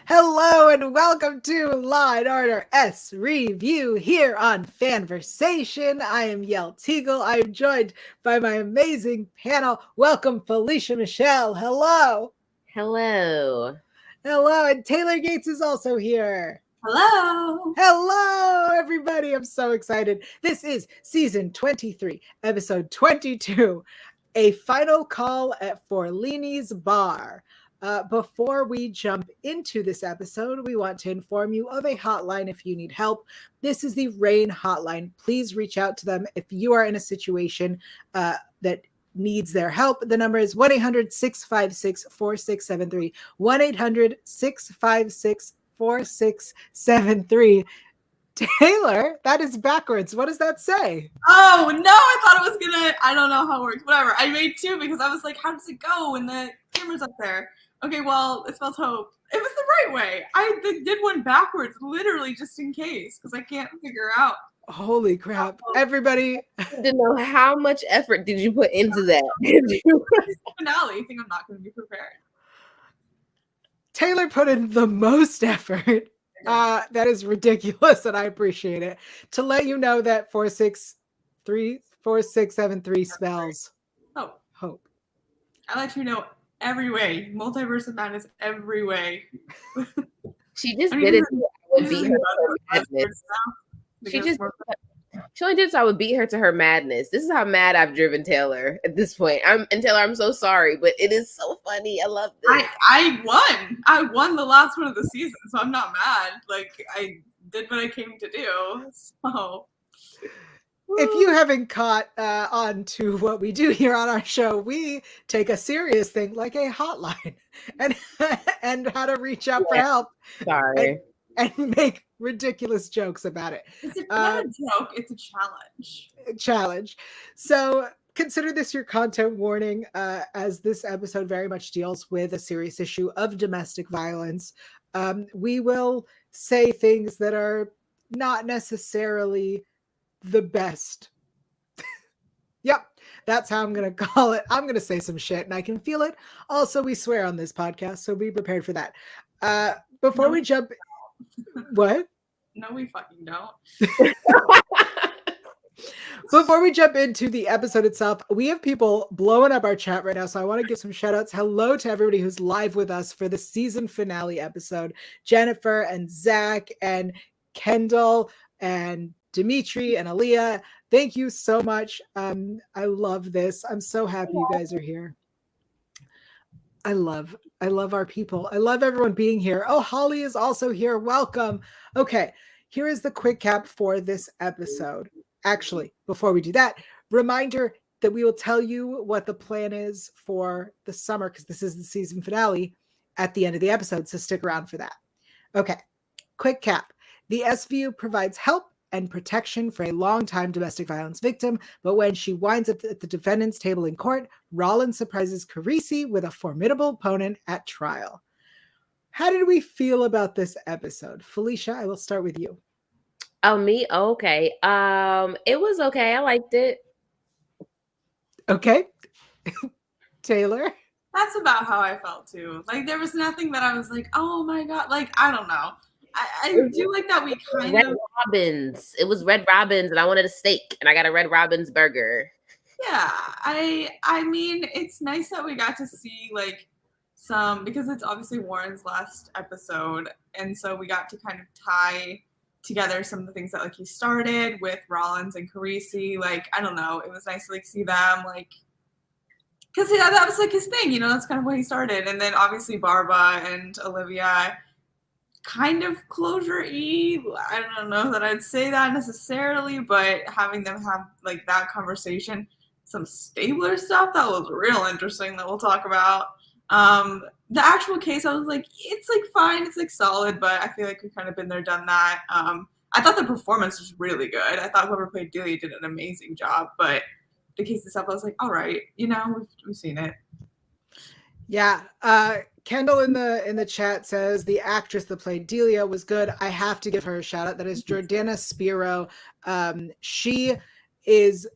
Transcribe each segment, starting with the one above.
Hello and welcome to Law and Order SVU here on FANVERSATION. I am Yael Tygiel. I am joined by my amazing panel. Welcome, Felicia Michelle. Hello. Hello. Hello. And Taylor Gates is also here. Hello. Hello, everybody. I'm so excited. This is season 23, episode 22, a final call at Forlini's bar. Before we jump into this episode, we want to inform you of a hotline if you need help. This is the RAINN Hotline. Please reach out to them if you are in a situation that needs their help. The number is 1-800-656-4673. 1-800-656-4673. Taylor, that is backwards. What does that say? Oh, no, I thought it was gonna, I don't know how it works. Whatever. I made two because I was like, how does it go when the camera's up there? Okay, well, it spells hope. It was the right way. I did one backwards, literally just in case, because I can't figure out. Holy crap. Everybody. I didn't know how much effort did you put into that. Finale, you think I'm not going to be prepared? Taylor put in the most effort. That is ridiculous, and I appreciate it. To let you know that 4673 spells hope. I let you know every way. Multiverse of Madness every way. She just did it so I would beat her to her madness. She only did so I would beat her to her madness. This is how mad I've driven Taylor at this point. Taylor, I'm so sorry, but it is so funny. I love this. I won. I won the last one of the season, so I'm not mad. Like, I did what I came to do. So if you haven't caught on to what we do here on our show, we take a serious thing like a hotline and how to reach out for help. Sorry. And make ridiculous jokes about it. It's not a joke, it's a challenge. So consider this your content warning, as this episode very much deals with a serious issue of domestic violence. We will say things that are not necessarily the best. Yep, that's how I'm going to call it. I'm going to say some shit and I can feel it. Also, we swear on this podcast, so be prepared for that. Before we jump... What? No, we fucking don't. Before we jump into the episode itself, we have people blowing up our chat right now, so I want to give some shout outs. Hello to everybody who's live with us for the season finale episode. Jennifer and Zach and Kendall and Dimitri and Aaliyah. Thank you so much. I love this. I'm so happy you guys are here. I love our people. I love everyone being here. Oh, Holly is also here. Welcome. Okay, here is the quick cap for this episode. Actually, before we do that, reminder that we will tell you what the plan is for the summer, because this is the season finale at the end of the episode, so stick around for that. Okay, quick cap. The SVU provides help and protection for a long-time domestic violence victim, but when she winds up at the defendant's table in court, Rollins surprises Carisi with a formidable opponent at trial. How did we feel about this episode? Felicia, I will start with you. Oh, me? Okay. It was okay. I liked it. Okay. Taylor? That's about how I felt too. Like, there was nothing that I was like, oh my God. Like, I don't know. I do like that we kind Red of... Robin's. It was Red Robin's, and I wanted a steak, and I got a Red Robin's burger. Yeah, I mean, it's nice that we got to see, like, some... Because it's obviously Warren's last episode, and so we got to kind of tie together some of the things that, like, he started with Rollins and Carisi. Like, I don't know. It was nice to, like, see them, like... Because that was, like, his thing, you know? That's kind of what he started. And then, obviously, Barba and Olivia... kind of closure-y. I don't know that I'd say that necessarily, but having them have like that conversation, some Stabler stuff, that was real interesting that we'll talk about. The actual case, I was like, it's like fine, it's like solid, but I feel like we've kind of been there, done that. I thought the performance was really good. I thought whoever played Delia did an amazing job, but the case itself, I was like, all right, you know, we've seen it. Yeah. Kendall in the chat says the actress that played Delia was good. I have to give her a shout out. That is Jordana Spiro. She is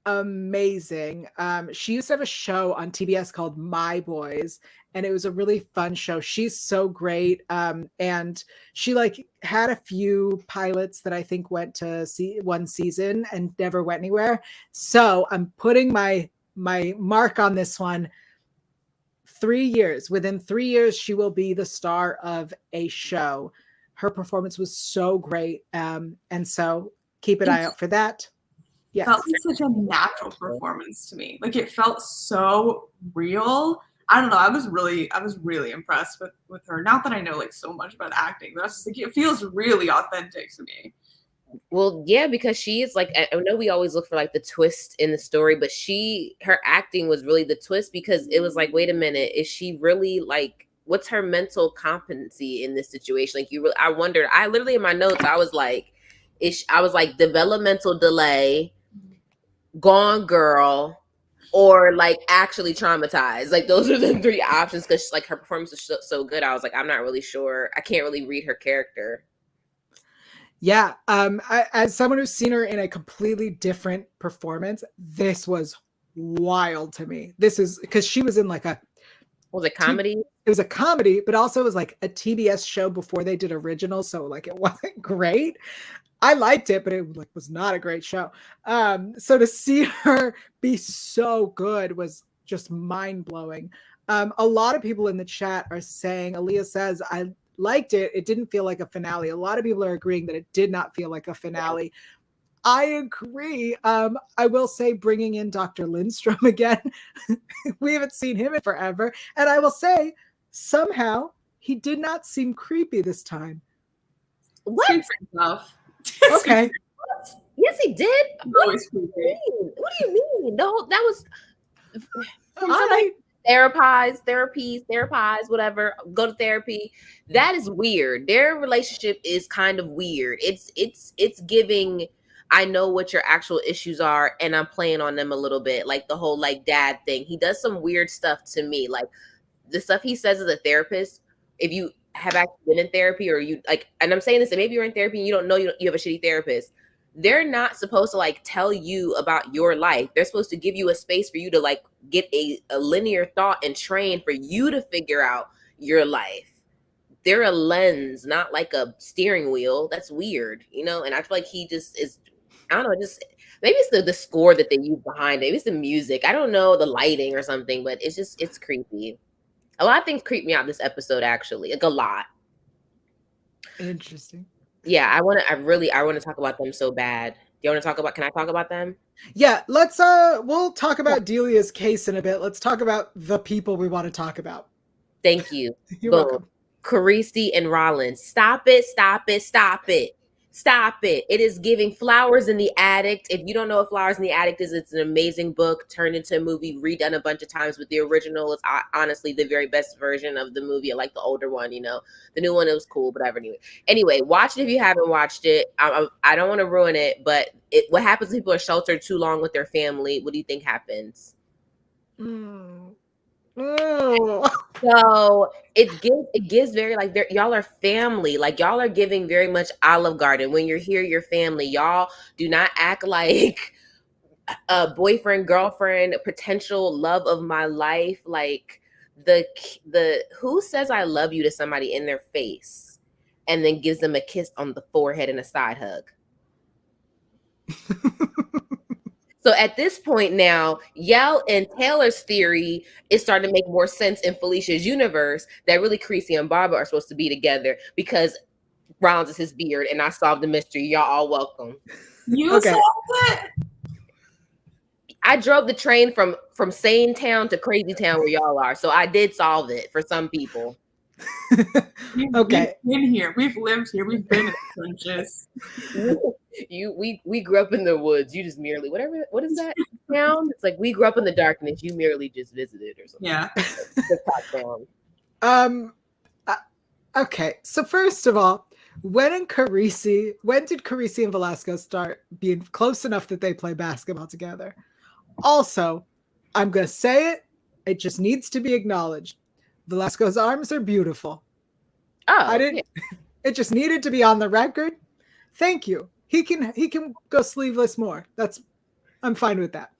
amazing. She used to have a show on TBS called My Boys, and it was a really fun show. She's so great. And she like had a few pilots that I think went to see one season and never went anywhere. So I'm putting my mark on this one. 3 years. Within 3 years, she will be the star of a show. Her performance was so great. And so keep an eye out for that. Yes. Felt like such a natural performance to me. Like it felt so real. I don't know. I was really impressed with her. Not that I know like so much about acting, but I was just like, it feels really authentic to me. Well, yeah, because she is like, I know we always look for like the twist in the story, but her acting was really the twist, because it was like, wait a minute, is she really like, what's her mental competency in this situation? Like I wondered, I literally in my notes, I was like, developmental delay, gone girl, or like actually traumatized. Like those are the 3 options, because like her performance was so good. I was like, I'm not really sure. I can't really read her character. Yeah. As someone who's seen her in a completely different performance, this was wild to me. This is because she was in like was it comedy? It was a comedy, but also it was like a TBS show before they did original. So like it wasn't great. I liked it, but it like was not a great show. So to see her be so good was just mind blowing. A lot of people in the chat are saying, Aaliyah says, I liked it. It didn't feel like a finale. A lot of people are agreeing that it did not feel like a finale. I agree. I will say, bringing in Dr. Lindstrom again, we haven't seen him in forever. And I will say, somehow, he did not seem creepy this time. What? Okay. Yes, he did. What do you mean? No, that was all right. Therapize, whatever. Go to therapy. That is weird. Their relationship is kind of weird. It's giving, I know what your actual issues are, and I'm playing on them a little bit. Like the whole like dad thing. He does some weird stuff to me. Like the stuff he says as a therapist, if you have actually been in therapy, or you like, and I'm saying this, and maybe you're in therapy and you don't know you have a shitty therapist. They're not supposed to like tell you about your life. They're supposed to give you a space for you to like get a linear thought and train for you to figure out your life. They're a lens, not like a steering wheel. That's weird, you know? And I feel like he just is, I don't know, just maybe it's the score that they use behind it. Maybe it's the music. I don't know, the lighting or something, but it's creepy. A lot of things creep me out this episode, actually. Like a lot. Interesting. Yeah, I want to talk about them so bad. Do you want to talk about, can I talk about them? Yeah, let's we'll talk about Delia's case in a bit. Let's talk about the people we want to talk about. Thank you. You're welcome. Carisi and Rollins. Stop it. It is giving Flowers in the Attic. If you don't know what Flowers in the Attic is, it's an amazing book turned into a movie, redone a bunch of times, but the original is honestly the very best version of the movie. I like the older one, you know. The new one, it was cool, but anyway, watch it if you haven't watched it. I don't want to ruin it, but what happens if people are sheltered too long with their family? What do you think happens? So it gives very like y'all are family, like y'all are giving very much Olive Garden. When you're here, you're family. Y'all do not act like a boyfriend, girlfriend, potential love of my life. Like the who says I love you to somebody in their face and then gives them a kiss on the forehead and a side hug. So at this point now, Yael and Taylor's theory is starting to make more sense in Felicia's universe, that really Carisi and Barbara are supposed to be together because Rollins is his beard, and I solved the mystery. Y'all all welcome. You solved it? I drove the train from Sane Town to Crazy Town where y'all are, so I did solve it for some people. Okay. We've been here. We've lived here. We've been in the trenches. We grew up in the woods. You just merely what is that town? It's like we grew up in the darkness. You merely just visited or something. Yeah. Okay. So first of all, when did Carisi and Velasco start being close enough that they play basketball together? Also, I'm gonna say it. It just needs to be acknowledged. Velasco's arms are beautiful. Oh, Yeah. It just needed to be on the record. Thank you. He can go sleeveless more. I'm fine with that.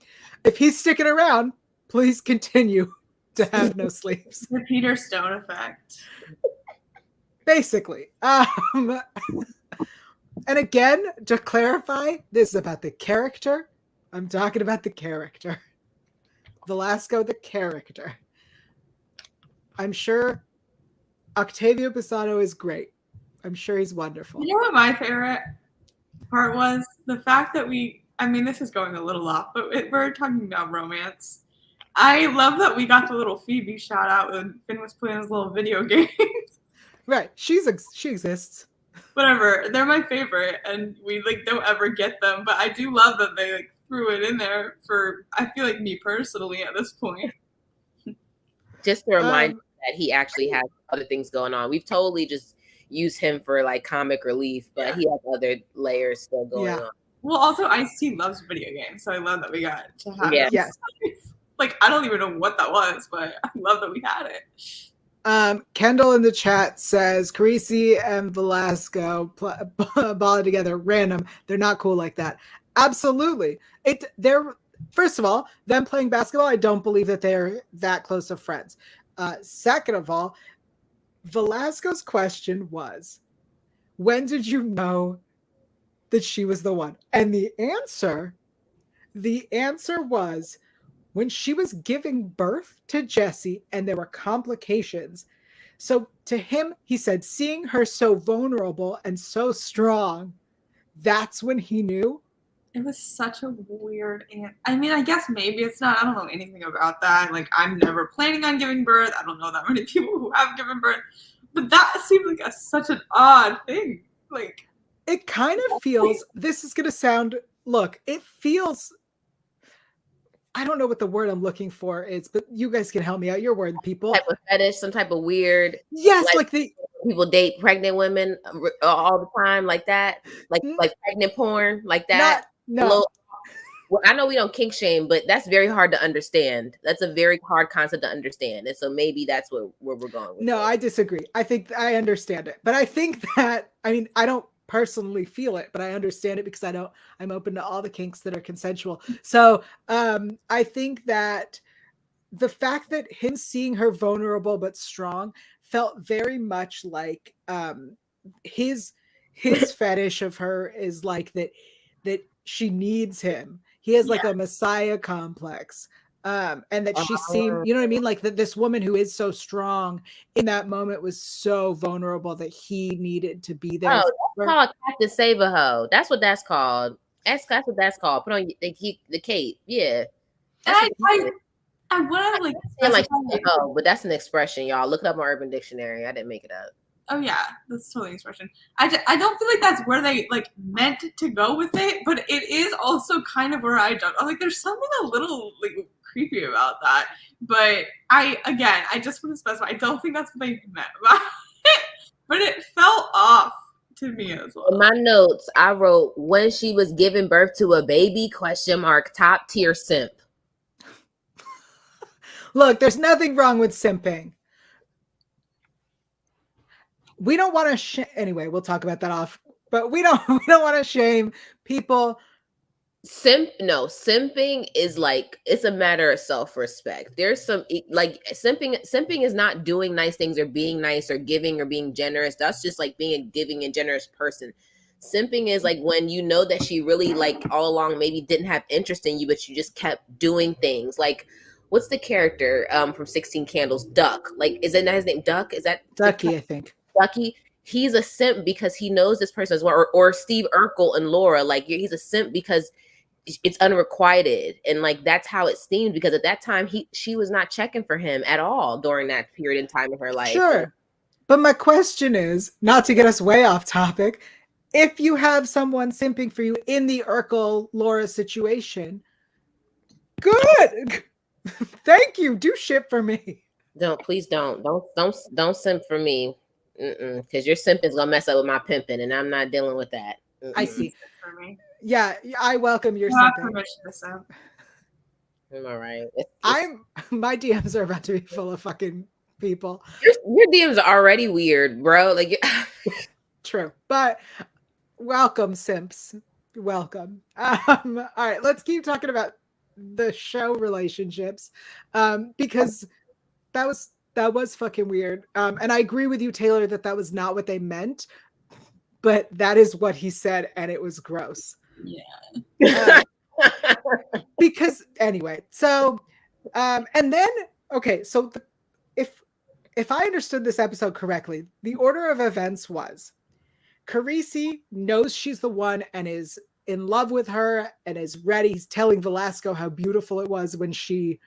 If he's sticking around, please continue to have no sleeves. The Peter Stone effect. Basically. And again, to clarify, this is about the character. I'm talking about the character. Velasco, the character. I'm sure Octavio Pisano is great. I'm sure he's wonderful. You know what my favorite part was? The fact that this is going a little off, but we're talking about romance. I love that we got the little Phoebe shout out when Finn was playing his little video game. Right. She exists. Whatever. They're my favorite, and we don't ever get them, but I do love that they threw it in there for, I feel like, me personally at this point. Just to remind you that he actually has other things going on. We've totally just used him for comic relief, but he has other layers still going on. Well, also Ice-T loves video games, so I love that we got to have it. Yes. I don't even know what that was, but I love that we had it. Kendall in the chat says Carisi and Velasco balling together random. They're not cool like that. Absolutely. They're first of all, them playing basketball, I don't believe that they're that close of friends. Second of all, Velasco's question was, when did you know that she was the one? And the answer was when she was giving birth to Jesse and there were complications. So to him, he said, seeing her so vulnerable and so strong, that's when he knew. It was such a weird I guess maybe it's not. I don't know anything about that. I'm never planning on giving birth. I don't know that many people who have given birth. But that seemed like such an odd thing. It kind of feels, this is going to sound, it feels, I don't know what the word I'm looking for is, but you guys can help me out. You're word people. Some type of fetish, some type of weird. Yes, people date pregnant women all the time like that. Like pregnant porn, like that. No. Well, I know we don't kink shame, but that's very hard to understand. That's a very hard concept to understand. And so maybe that's where we're going with No, I disagree. I think I understand it. But I think that, I don't personally feel it, but I understand it because I'm open to all the kinks that are consensual. So I think that the fact that him seeing her vulnerable but strong felt very much like his fetish of her is that she needs him. He has a messiah complex. And that she seemed, you know what I mean? That this woman who is so strong in that moment was so vulnerable that he needed to be there. Oh, that's called to save a hoe. That's what that's called. That's what that's called. Put on the cape. Yeah. And I want to but that's an expression, y'all. Look it up on Urban Dictionary. I didn't make it up. Oh yeah, that's totally an expression. I don't feel like that's where they meant to go with it, but it is also kind of where I don't. There's something a little creepy about that. But I just want to specify, I don't think that's what they meant by it, but it felt off to me as well. In my notes, I wrote when she was giving birth to a baby ? Top tier simp. Look, there's nothing wrong with simping. We don't want to anyway, we'll talk about that off, but we don't want to shame people. Simping is it's a matter of self-respect. There's some simping is not doing nice things or being nice or giving or being generous. That's just being a giving and generous person. Simping is when you know that she really all along maybe didn't have interest in you, but you just kept doing things. What's the character from 16 Candles? Duck. Is it not his name? Duck? Is that Ducky? I think Ducky. He's a simp because he knows this person as well. Or Steve Urkel and Laura. He's a simp because it's unrequited, and that's how it seemed, because at that time she was not checking for him at all during that period in time of her life. Sure, but my question is, not to get us way off topic, if you have someone simping for you in the Urkel Laura situation, good. Thank you. Do shit for me. Please don't simp for me, because your simping's gonna mess up with my pimping, and I'm not dealing with that. I see. Yeah, I welcome your simping. I'm all right. My DMs are about to be full of fucking people. Your DMs are already weird, bro. True, but welcome, simps. Welcome. All right, let's keep talking about the show relationships, because that was fucking weird. And I agree with you, Taylor, that was not what they meant, but that is what he said, and it was gross. Yeah. Because anyway, so and then okay, so if I understood this episode correctly, the order of events was Carisi knows she's the one and is in love with her and is ready. He's telling Velasco how beautiful it was when she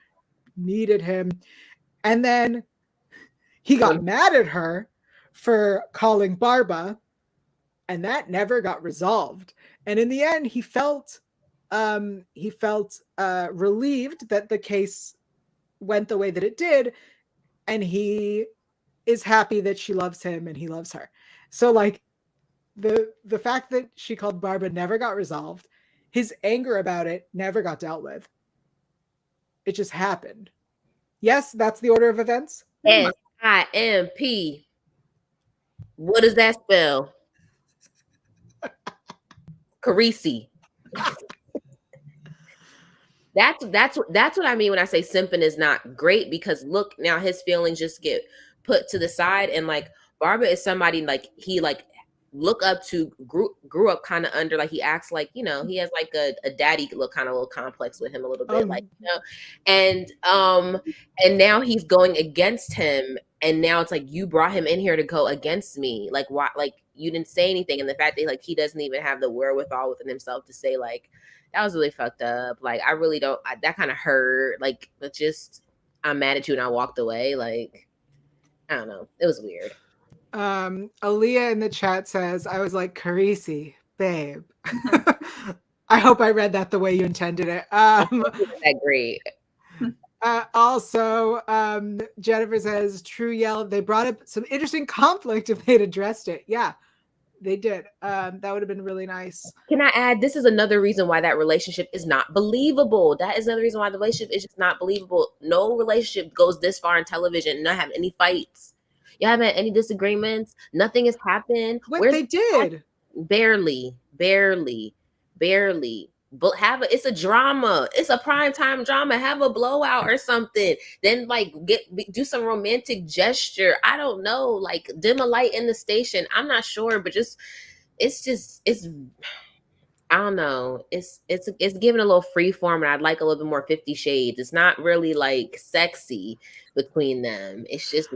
needed him. And then he got mad at her for calling Barba, and that never got resolved. And in the end, he felt relieved that the case went the way that it did, and he is happy that she loves him and he loves her. So like the fact that she called Barba never got resolved. His anger about it never got dealt with. It just happened. Yes, that's the order of events. SIMP. What does that spell? Carisi. That's what I mean when I say simping is not great, because look, now his feelings just get put to the side, and like Barba is somebody like he like look up to, grew up kind of under, like he acts like, you know, he has like a daddy look, kind of a little complex with him a little bit, like, you know, and now he's going against him, and now it's like, you brought him in here to go against me, like why, like you didn't say anything, and the fact that like he doesn't even have the wherewithal within himself to say like, that was really fucked up, like I really don't, that kind of hurt, like, but just I'm mad at you and I walked away, like I don't know, it was weird. Aaliyah in the chat says, I was like, Carisi, babe. I hope I read that the way you intended it. That great. Also, Jennifer says, true Yael, they brought up some interesting conflict if they'd addressed it. Yeah, they did. That would have been really nice. Can I add, this is another reason why that relationship is not believable. That is another reason why the relationship is just not believable. No relationship goes this far in television, not have any fights. You haven't had any disagreements. Nothing has happened. What they did? Barely. But it's a drama. It's a primetime drama. Have a blowout or something. Then like do some romantic gesture. I don't know. Like dim a light in the station. I'm not sure, but it's I don't know. It's giving a little free form, and I'd like a little bit more 50 Shades. It's not really like sexy between them. It's just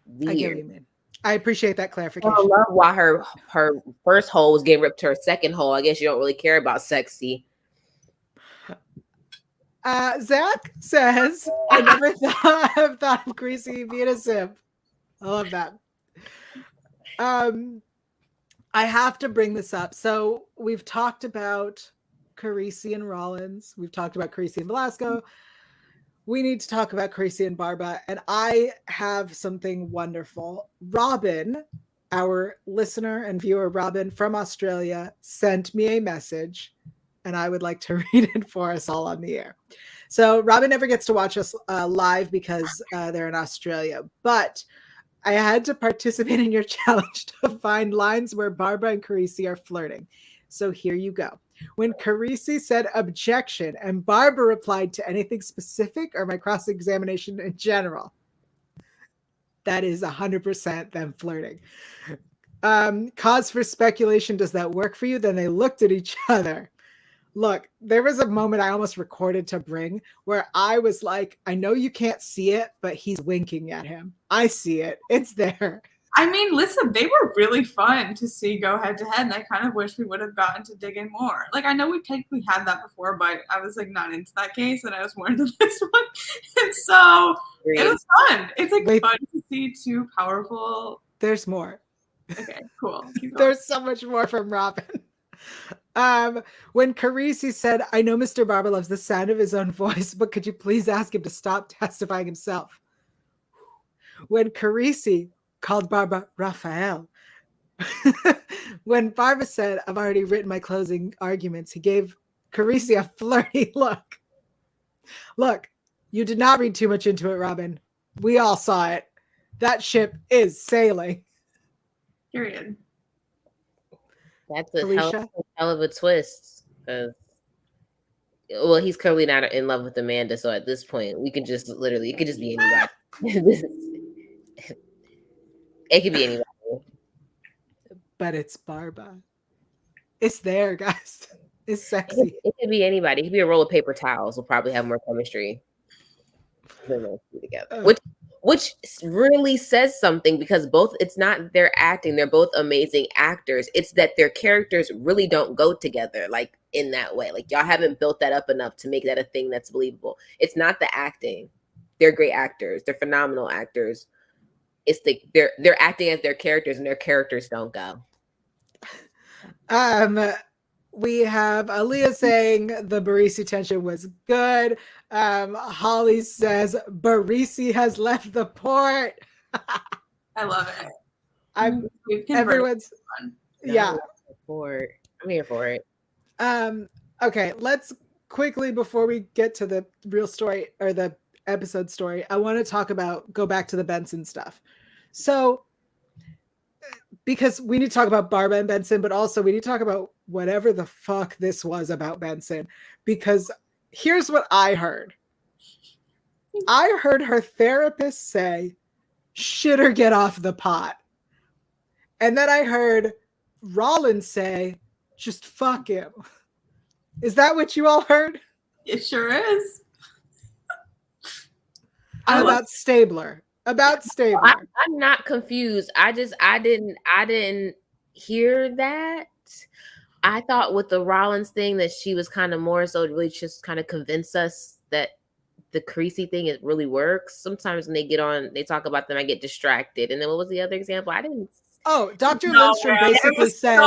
weird. I get what you mean. I appreciate that clarification. I love why her first hole was getting ripped to her second hole. I guess you don't really care about sexy. Zach says, I never thought of Greasy being a simp. I love that. I have to bring this up. So we've talked about Carisi and Rollins. We've talked about Carisi and Velasco. We need to talk about Carisi and Barba. And I have something wonderful. Robin, our listener and viewer, Robin from Australia, sent me a message, and I would like to read it for us all on the air. So Robin never gets to watch us live because they're in Australia, but I had to participate in your challenge to find lines where Barba and Carisi are flirting. So here you go. When Carisi said objection and Barba replied to anything specific or my cross-examination in general, that is 100% them flirting. Cause for speculation, does that work for you? Then they looked at each other. Look, there was a moment I almost recorded to bring where I was like, I know you can't see it, but he's winking at him. I see it. It's there. I mean, listen, they were really fun to see go head to head, and I kind of wish we would have gotten to dig in more. Like, I know we technically had that before, but I was like not into that case, and I was more into this one. And so it was fun. It's like fun to see two powerful. There's more. Okay, cool. There's so much more from Robin. When Carisi said, I know Mr. Barba loves the sound of his own voice, but could you please ask him to stop testifying himself? When Carisi called Barba Raphael. When Barba said, I've already written my closing arguments, he gave Carisi a flirty look. Look, you did not read too much into it, Robin. We all saw it. That ship is sailing. Period. That's a hell of a twist. Well, he's clearly not in love with Amanda, so at this point, we can just literally, it could just be anybody. It could be anybody. But it's Barba. It's there, guys. It's sexy. It could be anybody. It could be a roll of paper towels. We'll probably have more chemistry than those two together. Which really says something, because both, it's not their acting, they're both amazing actors. It's that their characters really don't go together like in that way. Like, y'all haven't built that up enough to make that a thing that's believable. It's not the acting. They're great actors. They're phenomenal actors. It's they're acting as their characters, and their characters don't go. We have Aaliyah saying the Barisi tension was good. Holly says Barisi has left the port. I love it. Everyone's yeah. I'm here for it. Okay, let's quickly, before we get to the real story or the episode story, I want to go back to the Benson stuff. So, because we need to talk about Barba and Benson, but also we need to talk about whatever the fuck this was about Benson, because here's what I heard. I heard her therapist say, shit or get off the pot. And then I heard Rollins say, just fuck him. Is that what you all heard? It sure is. About Stabler. About Stabler. I'm not confused. I didn't hear that. I thought with the Rollins thing that she was kind of more so really just kind of convince us that the Creasy thing, it really works. Sometimes when they get on, they talk about them, I get distracted. And then what was the other example? I didn't. Oh, Dr. Lindstrom basically said.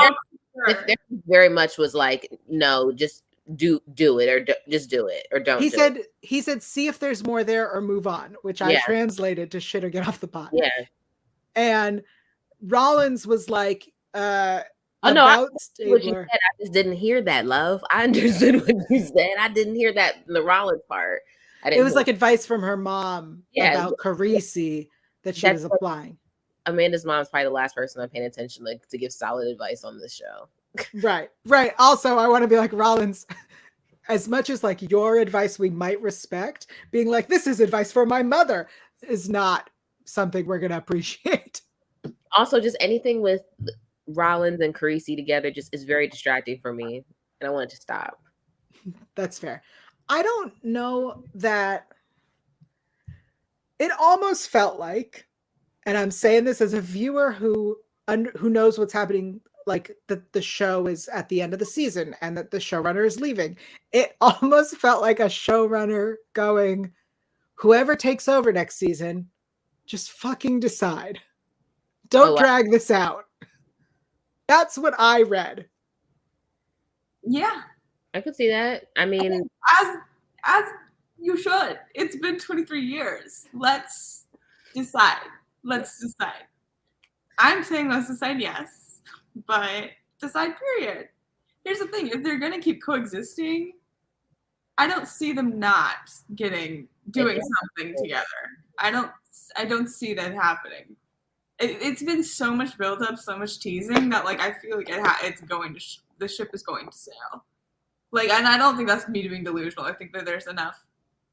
There very much was like, no, just do it, or just do it, or don't. He said, see if there's more there or move on, which I translated to shit or get off the pot. Yeah. And Rollins was like, I what you said. I just didn't hear that, love. I understood what you said. I didn't hear that in the Rollins part. It was like advice from her mom about Carisi that she was applying. Amanda's mom's probably the last person I'm paying attention to give solid advice on this show. Right. Also, I want to be like, Rollins, as much as like your advice we might respect, being like, this is advice for my mother is not something we're going to appreciate. Also, just anything with Rollins and Carisi together just is very distracting for me, and I want it to stop. That's fair. I don't know that it almost felt like, and I'm saying this as a viewer who knows what's happening, like the show is at the end of the season and that the showrunner is leaving. It almost felt like a showrunner going, whoever takes over next season, just fucking decide. Don't drag this out. That's what I read. Yeah. I could see that. I mean, as you should. It's been 23 years. Let's decide. I'm saying let's decide yes, but decide period. Here's the thing. If they're going to keep coexisting, I don't see them not doing something together. I don't see that happening. It's been so much build up, so much teasing that like I feel like the ship is going to sail. Like, and I don't think that's me being delusional. I think that there's enough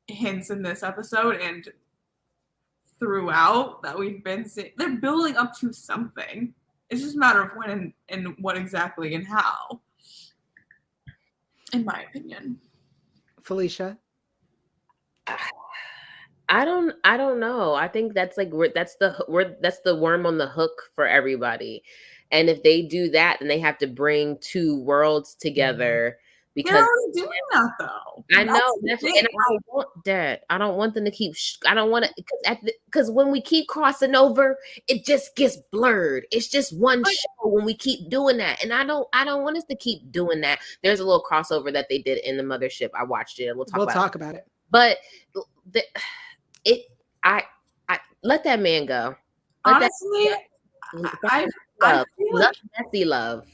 hints in this episode and throughout that we've been seeing. They're building up to something. It's just a matter of when and what exactly and how, in my opinion. Felicia? I don't know. I think that's like that's the worm on the hook for everybody. And if they do that, then they have to bring two worworlds together. Because they're already doing that, though. I know, and I don't want that. I don't want them to keep. I don't want to, because when we keep crossing over, it just gets blurred. It's just one show when we keep doing that, and I don't want us to keep doing that. There's a little crossover that they did in the Mothership. I watched it. We'll talk about it. But I let that man go. Honestly, I love messy love.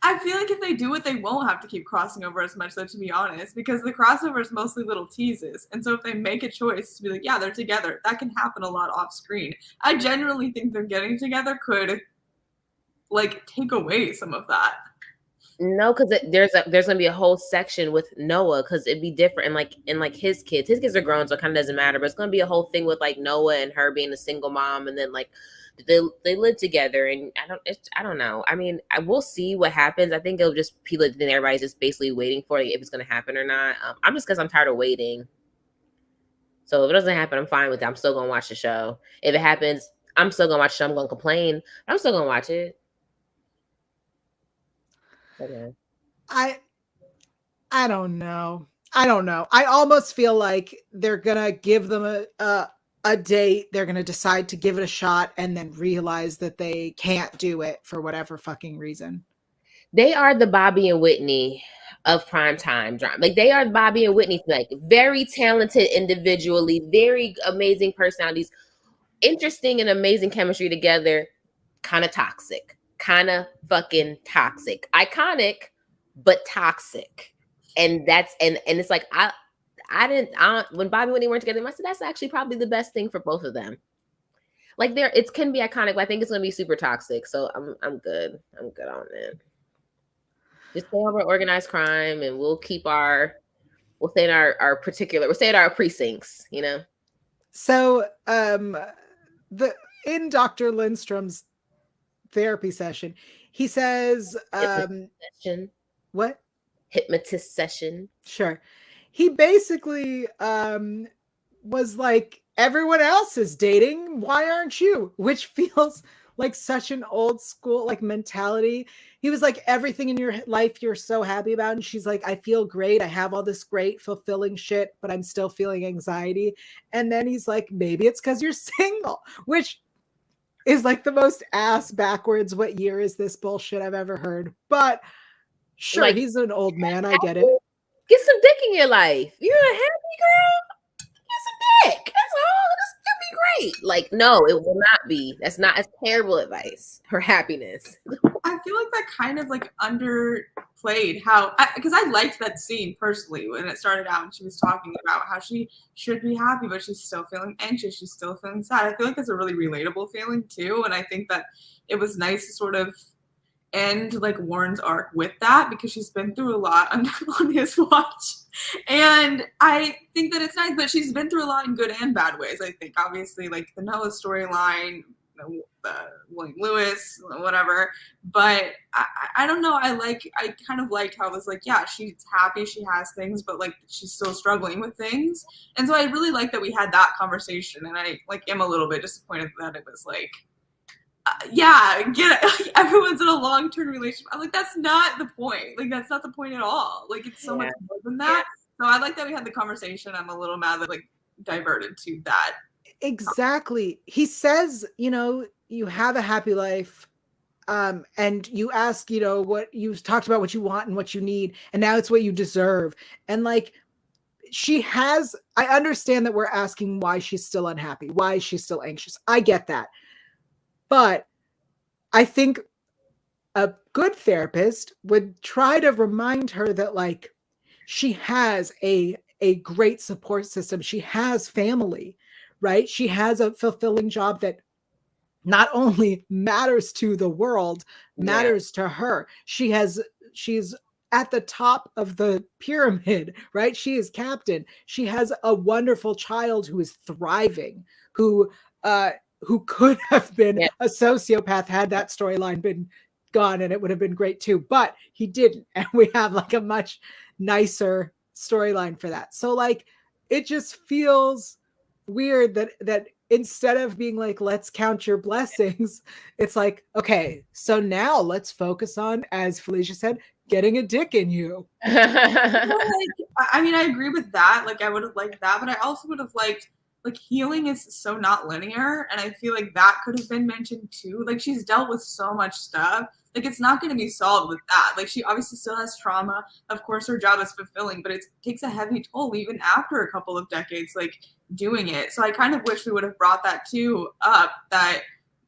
I feel like if they do it, they won't have to keep crossing over as much, though, to be honest, because the crossover is mostly little teases. And so if they make a choice to be like, yeah, they're together, that can happen a lot off screen. I genuinely think they're getting together could like take away some of that. No, because there's gonna be a whole section with Noah, because it'd be different, and like his kids are grown, so it kind of doesn't matter. But it's gonna be a whole thing with like Noah and her being a single mom, and then like they live together, and I don't know. I mean, I will see what happens. I think it'll just people. Then everybody's just basically waiting for it, if it's gonna happen or not. I'm just because I'm tired of waiting. So if it doesn't happen, I'm fine with it. I'm still gonna watch the show. If it happens, I'm still gonna watch the show. I'm gonna complain. I'm still gonna watch it. Okay. I don't know. I almost feel like they're gonna give them a date. They're gonna decide to give it a shot, and then realize that they can't do it for whatever fucking reason. They are the Bobby and Whitney of primetime drama. Like, they are Bobby and Whitney, like very talented individually, very amazing personalities, interesting and amazing chemistry together, kind of toxic, kind of fucking toxic, iconic, but toxic. And that's and it's like when Bobby and Whitney weren't together, I said that's actually probably the best thing for both of them. Like, it can be iconic, but I think it's gonna be super toxic. So I'm good. I'm good on it. Just stay over organized crime, and we'll stay in our precincts, you know. So in Dr. Lindstrom's therapy session, he says Session. What? Hypnotist session. Sure. He basically was like, everyone else is dating, why aren't you? Which feels like such an old school like mentality. He was like, everything in your life you're so happy about, and she's like, I feel great, I have all this great fulfilling shit, but I'm still feeling anxiety. And then he's like, maybe it's because you're single, which is like the most ass backwards what year is this bullshit I've ever heard. But sure, like, he's an old man, I get it. Get some dick in your life. You're a happy girl, get some dick. That's all. That'll be great. Like, no, it will not be. That's terrible advice for happiness. I feel like that kind of like underplayed how, because I liked that scene personally when it started out and she was talking about how she should be happy, but she's still feeling anxious. She's still feeling sad. I feel like that's a really relatable feeling too. And I think that it was nice to sort of end like Warren's arc with that, because she's been through a lot on his watch. And I think that it's nice, but she's been through a lot in good and bad ways. I think obviously like the Noah storyline, William Lewis, whatever. But I don't know. I kind of liked how it was like, yeah, she's happy, she has things, but like she's still struggling with things. And so I really like that we had that conversation. And I like am a little bit disappointed that it was like, yeah, get it. Like, everyone's in a long-term relationship. I'm like, that's not the point. Like, that's not the point at all. Like, it's so much more than that. So I like that we had the conversation. I'm a little mad that like diverted to that. Exactly. He says, you know, you have a happy life. And you ask, you know, what you talked about, what you want and what you need, and now it's what you deserve. And like, I understand that we're asking why she's still unhappy, why she's still anxious. I get that. But I think a good therapist would try to remind her that like she has a great support system. She has family, right? She has a fulfilling job that not only matters to the world, matters to her. She's at the top of the pyramid, right? She is captain. She has a wonderful child who is thriving, who could have been a sociopath had that storyline been gone, and it would have been great too, but he didn't. And we have like a much nicer storyline for that. So like, it just feels weird that instead of being like, let's count your blessings, it's like, okay, so now let's focus on, as Felicia said, getting a dick in you. I mean, I agree with that. Like, I would have liked that, but I also would have liked, like, healing is so not linear, and I feel like that could have been mentioned too. Like, she's dealt with so much stuff. Like, it's not going to be solved with that. Like, she obviously still has trauma. Of course, her job is fulfilling, but it takes a heavy toll even after a couple of decades, like, doing it. So I kind of wish we would have brought that too up, that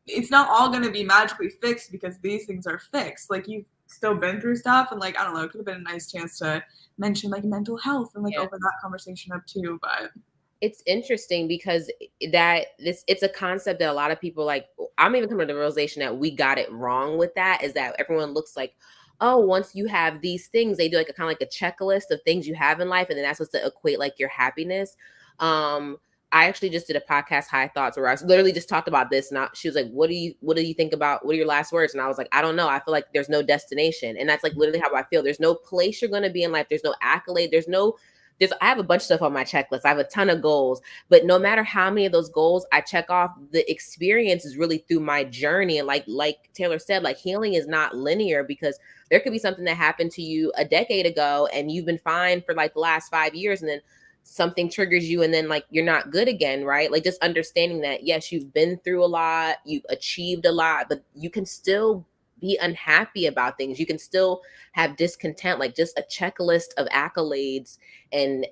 it's not all going to be magically fixed because these things are fixed. Like, you've still been through stuff, and like, I don't know, it could have been a nice chance to mention like mental health and like open that conversation up too. But it's interesting because it's a concept that a lot of people like. I'm even coming to the realization that we got it wrong with that, is that everyone looks like, oh, once you have these things, they do like a kind of like a checklist of things you have in life, and then that's supposed to equate like your happiness. I actually just did a podcast, High Thoughts, where I literally just talked about this. And she was like, what do you think about, what are your last words? And I was like, I don't know. I feel like there's no destination. And that's like literally how I feel. There's no place you're going to be in life. There's no accolade. I have a bunch of stuff on my checklist. I have a ton of goals, but no matter how many of those goals I check off, the experience is really through my journey. And like Taylor said, like healing is not linear, because there could be something that happened to you a decade ago and you've been fine for like the last 5 years, and then something triggers you and then like you're not good again, right? Like just understanding that, yes, you've been through a lot, you've achieved a lot, but you can still be unhappy about things. You can still have discontent, like just a checklist of accolades and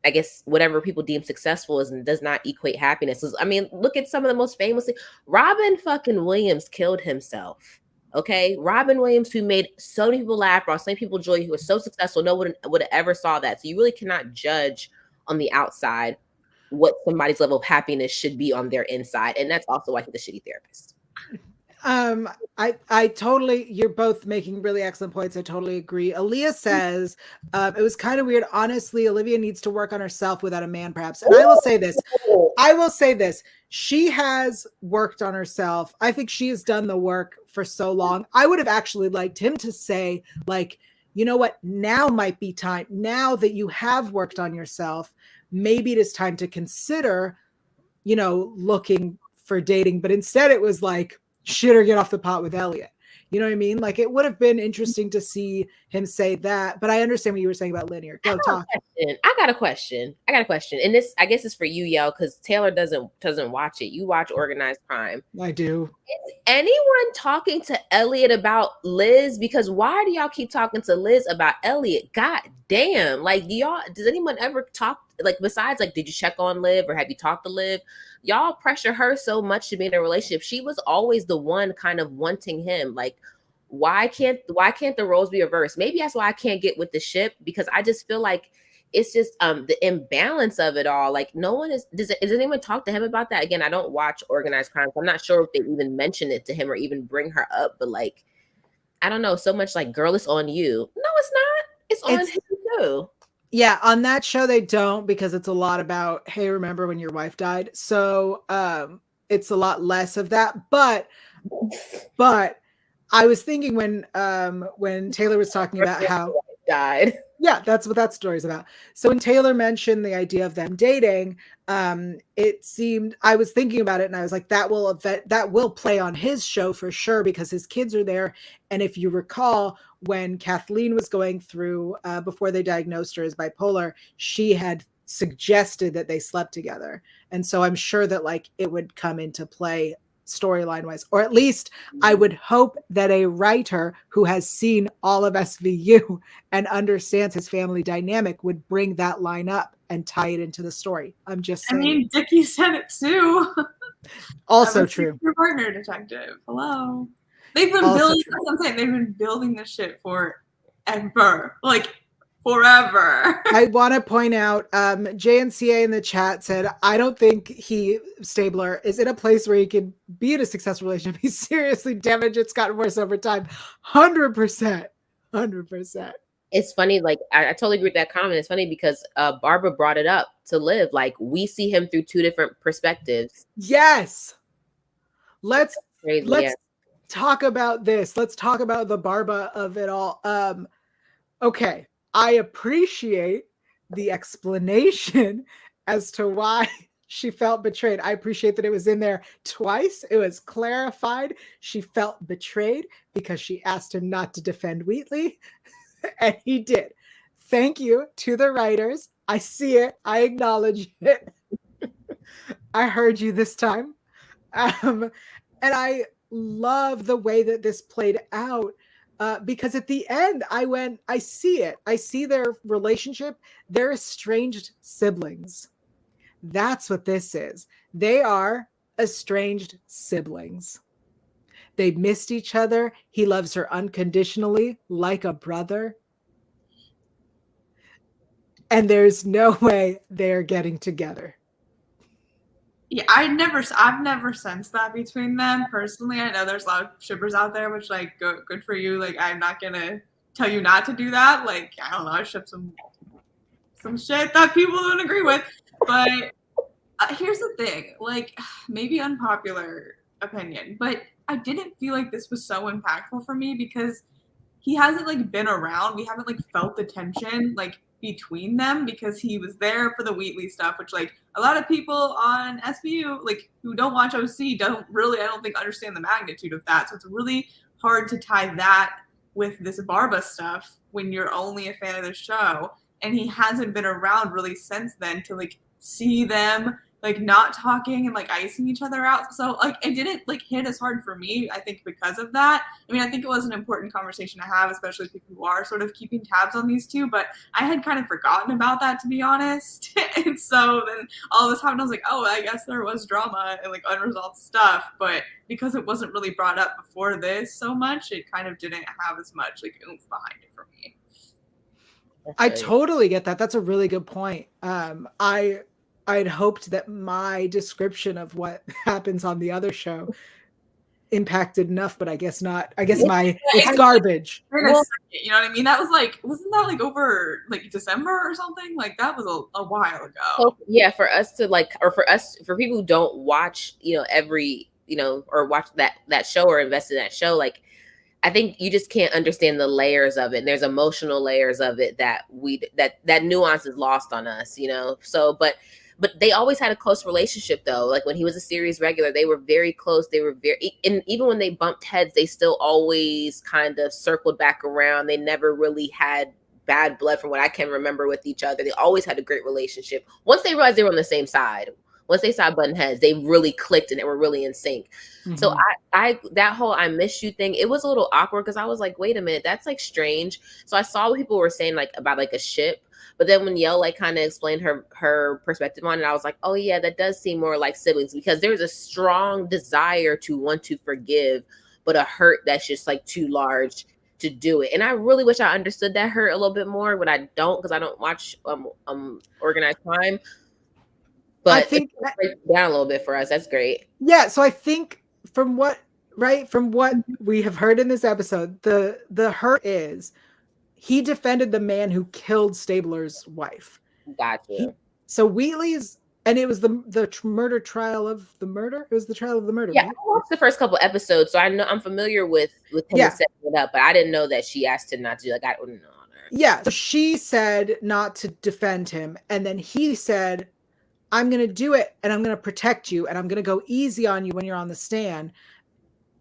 I guess whatever people deem successful is and does not equate happiness. I mean, look at some of the most famous. Robin fucking Williams killed himself. Okay, Robin Williams, who made so many people laugh, brought so many people joy, who was so successful, no one would have ever saw that. So you really cannot judge on the outside what somebody's level of happiness should be on their inside, and that's also why he's a shitty therapist. I totally, you're both making really excellent points. I totally agree. Aaliyah says, it was kind of weird. Honestly, Olivia needs to work on herself without a man, perhaps. And I will say this. She has worked on herself. I think she has done the work for so long. I would have actually liked him to say, like, you know what? Now might be time. Now that you have worked on yourself, maybe it is time to consider, looking for dating. But instead it was like, shit or get off the pot with Elliot. You know what I mean? Like it would have been interesting to see him say that, but I understand what you were saying about linear. Go talk. I got a question. And this, I guess, is for you, Yael, because Taylor doesn't watch it. You watch Organized Crime. I do. Is anyone talking to Elliot about Liz? Because why do y'all keep talking to Liz about Elliot? God damn. Like, does anyone ever talk, like, besides, like, did you check on Liv or have you talked to Liv? Y'all pressure her so much to be in a relationship. She was always the one kind of wanting him. Like, why can't the roles be reversed? Maybe that's why I can't get with the ship, because I just feel like it's just the imbalance of it all. Like no one does anyone talk to him about that? Again, I don't watch Organized Crime, so I'm not sure if they even mention it to him or even bring her up, but like, I don't know, so much like, girl, it's on you. No, it's not. It's on him too. Yeah, on that show they don't, because it's a lot about, hey, remember when your wife died? So it's a lot less of that. But I was thinking when Taylor was talking about how died. Yeah, that's what that story's about. So when Taylor mentioned the idea of them dating, it seemed, I was thinking about it and I was like, that will play on his show for sure, because his kids are there. And if you recall, when Kathleen was going through, before they diagnosed her as bipolar, she had suggested that they slept together. And so I'm sure that like it would come into play storyline wise, or at least I would hope that a writer who has seen all of SVU and understands his family dynamic would bring that line up and tie it into the story. I'm just saying. I mean, Dickie said it too. Also true. Your partner detective. Hello. They've been building. That's what I'm saying. They've been building this shit forever. Like forever. I want to point out, JNCA in the chat said, I don't think Stabler is in a place where he can be in a successful relationship. He's seriously damaged. It's gotten worse over time. 100%. It's funny, like I totally agree with that comment. It's funny because Barbara brought it up to Liv. Like we see him through two different perspectives. Yes. Let's talk about this. Let's talk about the Barbara of it all. Okay. I appreciate the explanation as to why she felt betrayed. I appreciate that it was in there twice. It was clarified. She felt betrayed because she asked him not to defend Wheatley, and he did. Thank you to the writers. I see it. I acknowledge it. I heard you this time. And I love the way that this played out. Because at the end, I see it. I see their relationship. They're estranged siblings. That's what this is. They are estranged siblings. They missed each other. He loves her unconditionally, like a brother. And there's no way they're getting together. Yeah, I've never sensed that between them personally. I know there's a lot of shippers out there, which like good for you. Like I'm not gonna tell you not to do that. Like I don't know, I ship some shit that people don't agree with, but here's the thing. Like maybe unpopular opinion, but I didn't feel like this was so impactful for me because he hasn't like been around. We haven't like felt the tension like between them because he was there for the Wheatley stuff, which like a lot of people on SVU like who don't watch OC don't really, I don't think, understand the magnitude of that. So it's really hard to tie that with this Barba stuff when you're only a fan of the show. And he hasn't been around really since then to like see them like not talking and like icing each other out. So like it didn't like hit as hard for me, I think, because of that. I mean, I think it was an important conversation to have, especially people who are sort of keeping tabs on these two, but I had kind of forgotten about that, to be honest. And so then all this happened, I was like, oh, I guess there was drama and like unresolved stuff, but because it wasn't really brought up before this so much, it kind of didn't have as much like oomph behind it for me. I totally get that. That's a really good point. I'd hoped that my description of what happens on the other show impacted enough, but I guess not. I guess it's garbage. Well, you know what I mean? That was like, wasn't that like over like December or something? Like that was a while ago. So, yeah, for us to like, or for people who don't watch, every, or watch that show or invest in that show, like, I think you just can't understand the layers of it. And there's emotional layers of it that that nuance is lost on us, So, but they always had a close relationship though. Like when he was a series regular, they were very close. They were and even when they bumped heads, they still always kind of circled back around. They never really had bad blood from what I can remember with each other. They always had a great relationship. Once they realized they were on the same side, once they saw button heads, they really clicked and they were really in sync. Mm-hmm. So I that whole I miss you thing, it was a little awkward because I was like, wait a minute, that's like strange. So I saw what people were saying like about like a ship. But then when Yael like kind of explained her perspective on it, I was like, oh yeah, that does seem more like siblings because there's a strong desire to want to forgive, but a hurt that's just like too large to do it. And I really wish I understood that hurt a little bit more, but I don't because I don't watch organized crime. But I think it breaks down a little bit for us. That's great. Yeah. So I think from what we have heard in this episode, the hurt is he defended the man who killed Stabler's wife. Gotcha. So Wheatley's, and it was the murder trial of the murder. It was the trial of the murder. Yeah, right? I watched the first couple episodes, so I'm familiar with him setting it up, but I didn't know that she asked him not to. Like I wouldn't know. Yeah. So she said not to defend him, and then he said, I'm going to do it and I'm going to protect you and I'm going to go easy on you when you're on the stand.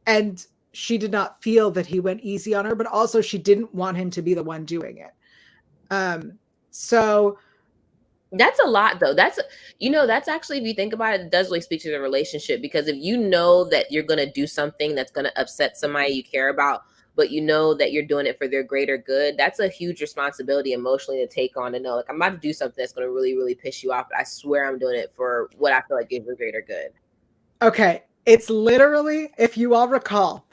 And she did not feel that he went easy on her, but also she didn't want him to be the one doing it. So that's a lot though. That's actually, if you think about it, it does really speak to the relationship because if you know that you're going to do something that's going to upset somebody you care about, but you know that you're doing it for their greater good, that's a huge responsibility emotionally to take on, to know like I'm about to do something that's going to really, really piss you off, but I swear I'm doing it for what I feel like is your greater good. Okay. It's literally, if you all recall,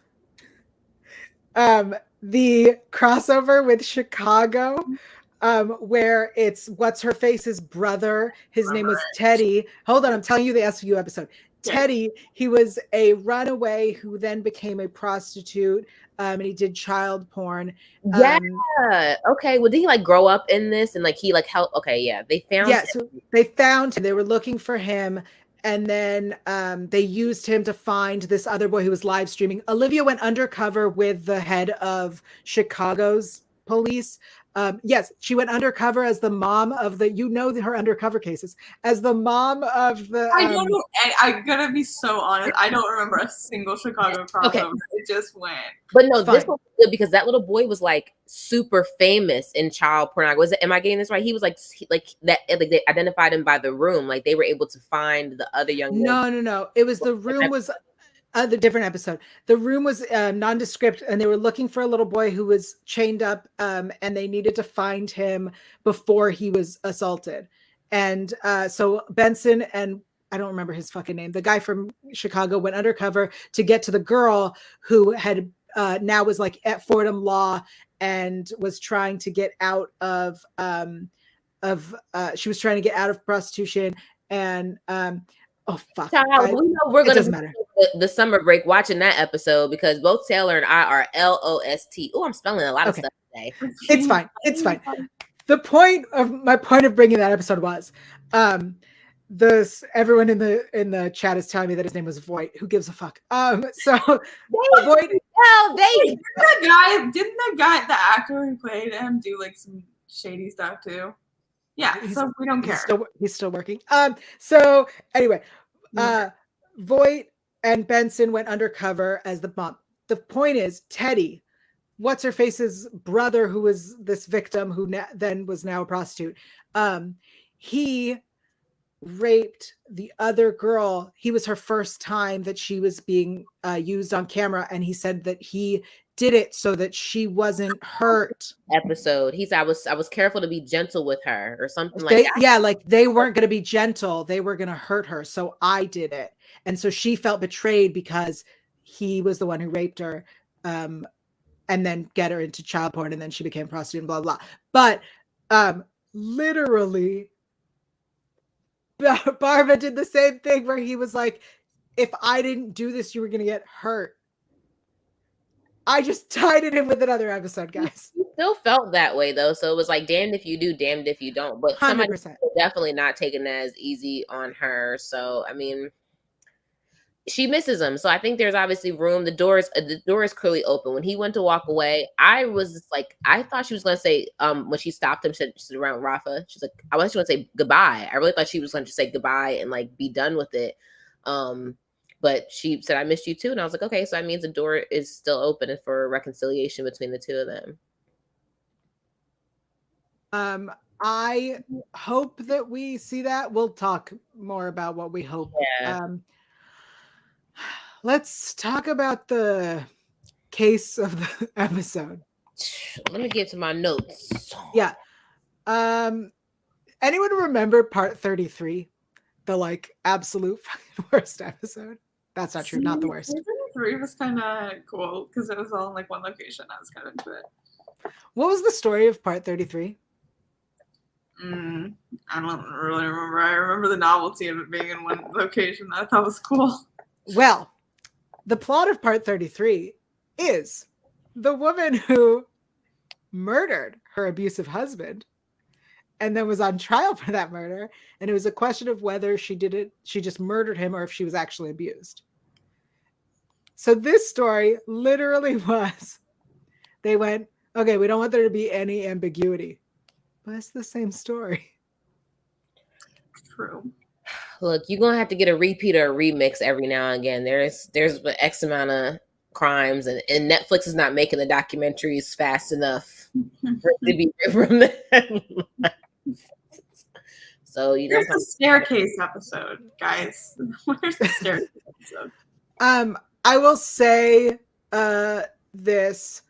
the crossover with Chicago, where it's what's her face's brother. His name was Teddy. Hold on, I'm telling you the SVU episode. Teddy, he was a runaway who then became a prostitute, and he did child porn. Yeah. Okay. Well, did he like grow up in this and like he like help? Okay. Yeah. They found. Yeah. So they found him. They were looking for him. And then they used him to find this other boy who was live streaming. Olivia went undercover with the head of Chicago's police. Yes, she went undercover as the mom of her undercover cases, as the mom of the. I don't know. I'm gonna be so honest. I don't remember a single Chicago crossover. Okay. It just went. But no, this was good because that little boy was like super famous in child pornography. Am I getting this right? He was like that. Like they identified him by the room. Like they were able to find the other young. No. It was the room was. The different episode. The room was nondescript, and they were looking for a little boy who was chained up, and they needed to find him before he was assaulted. And so Benson and I don't remember his fucking name. The guy from Chicago went undercover to get to the girl who had now was like at Fordham Law and was trying to get out of she was trying to get out of prostitution, and Oh fuck! Child, we know we're It gonna doesn't be matter. the summer break watching that episode because both Taylor and I are LOST. Oh, I'm spelling a lot of stuff today. It's fine. It's fine. The point of bringing that episode was, everyone in the chat is telling me that his name was Voight. Who gives a fuck? So Voight. Hell, didn't the guy, the actor who played him, do like some shady stuff too? Yeah, so we don't care. He's still working. So anyway, Voight and Benson went undercover as the mom. The point is, Teddy, what's her face's brother, who was this victim who then was now a prostitute, he raped the other girl. He was her first time that she was being used on camera, and he said that he did it so that she wasn't hurt. Episode. He said I was careful to be gentle with her or something like that. Yeah, like they weren't going to be gentle. They were going to hurt her. So I did it. And so she felt betrayed because he was the one who raped her, and then get her into child porn. And then she became a prostitute and blah, blah, blah. But literally, Barba did the same thing where he was like, if I didn't do this, you were going to get hurt. I just tied it in with another episode, guys. He still felt that way though, so it was like damned if you do, damned if you don't. But 100%. Somebody definitely not taking that as easy on her. So I mean, she misses him. So I think there's obviously room. The door is clearly open. When he went to walk away, I was like, I thought she was gonna say, when she stopped him, she's around Rafa. She's like, I was gonna say goodbye. I really thought she was gonna just say goodbye and like be done with it. But she said, I missed you too. And I was like, okay, so that means the door is still open for reconciliation between the two of them. I hope that we see that. We'll talk more about what we hope. Yeah. Let's talk about the case of the episode. Let me get to my notes. Yeah. Anyone remember part 33? The like absolute worst episode? That's not true. Not the worst. Season 3 was kind of cool because it was all in like one location. I was kind of into it. What was the story of part 33? I don't really remember. I remember the novelty of it being in one location. I thought was cool. Well, the plot of part 33 is the woman who murdered her abusive husband and then was on trial for that murder. And it was a question of whether she just murdered him or if she was actually abused. So this story literally was, they went, okay, we don't want there to be any ambiguity. But it's the same story. True. Look, you're gonna have to get a repeat or a remix every now and again. There's X amount of crimes, and Netflix is not making the documentaries fast enough for it to be from them. So you know, here's the staircase episode, guys. Where's the staircase episode? I will say this.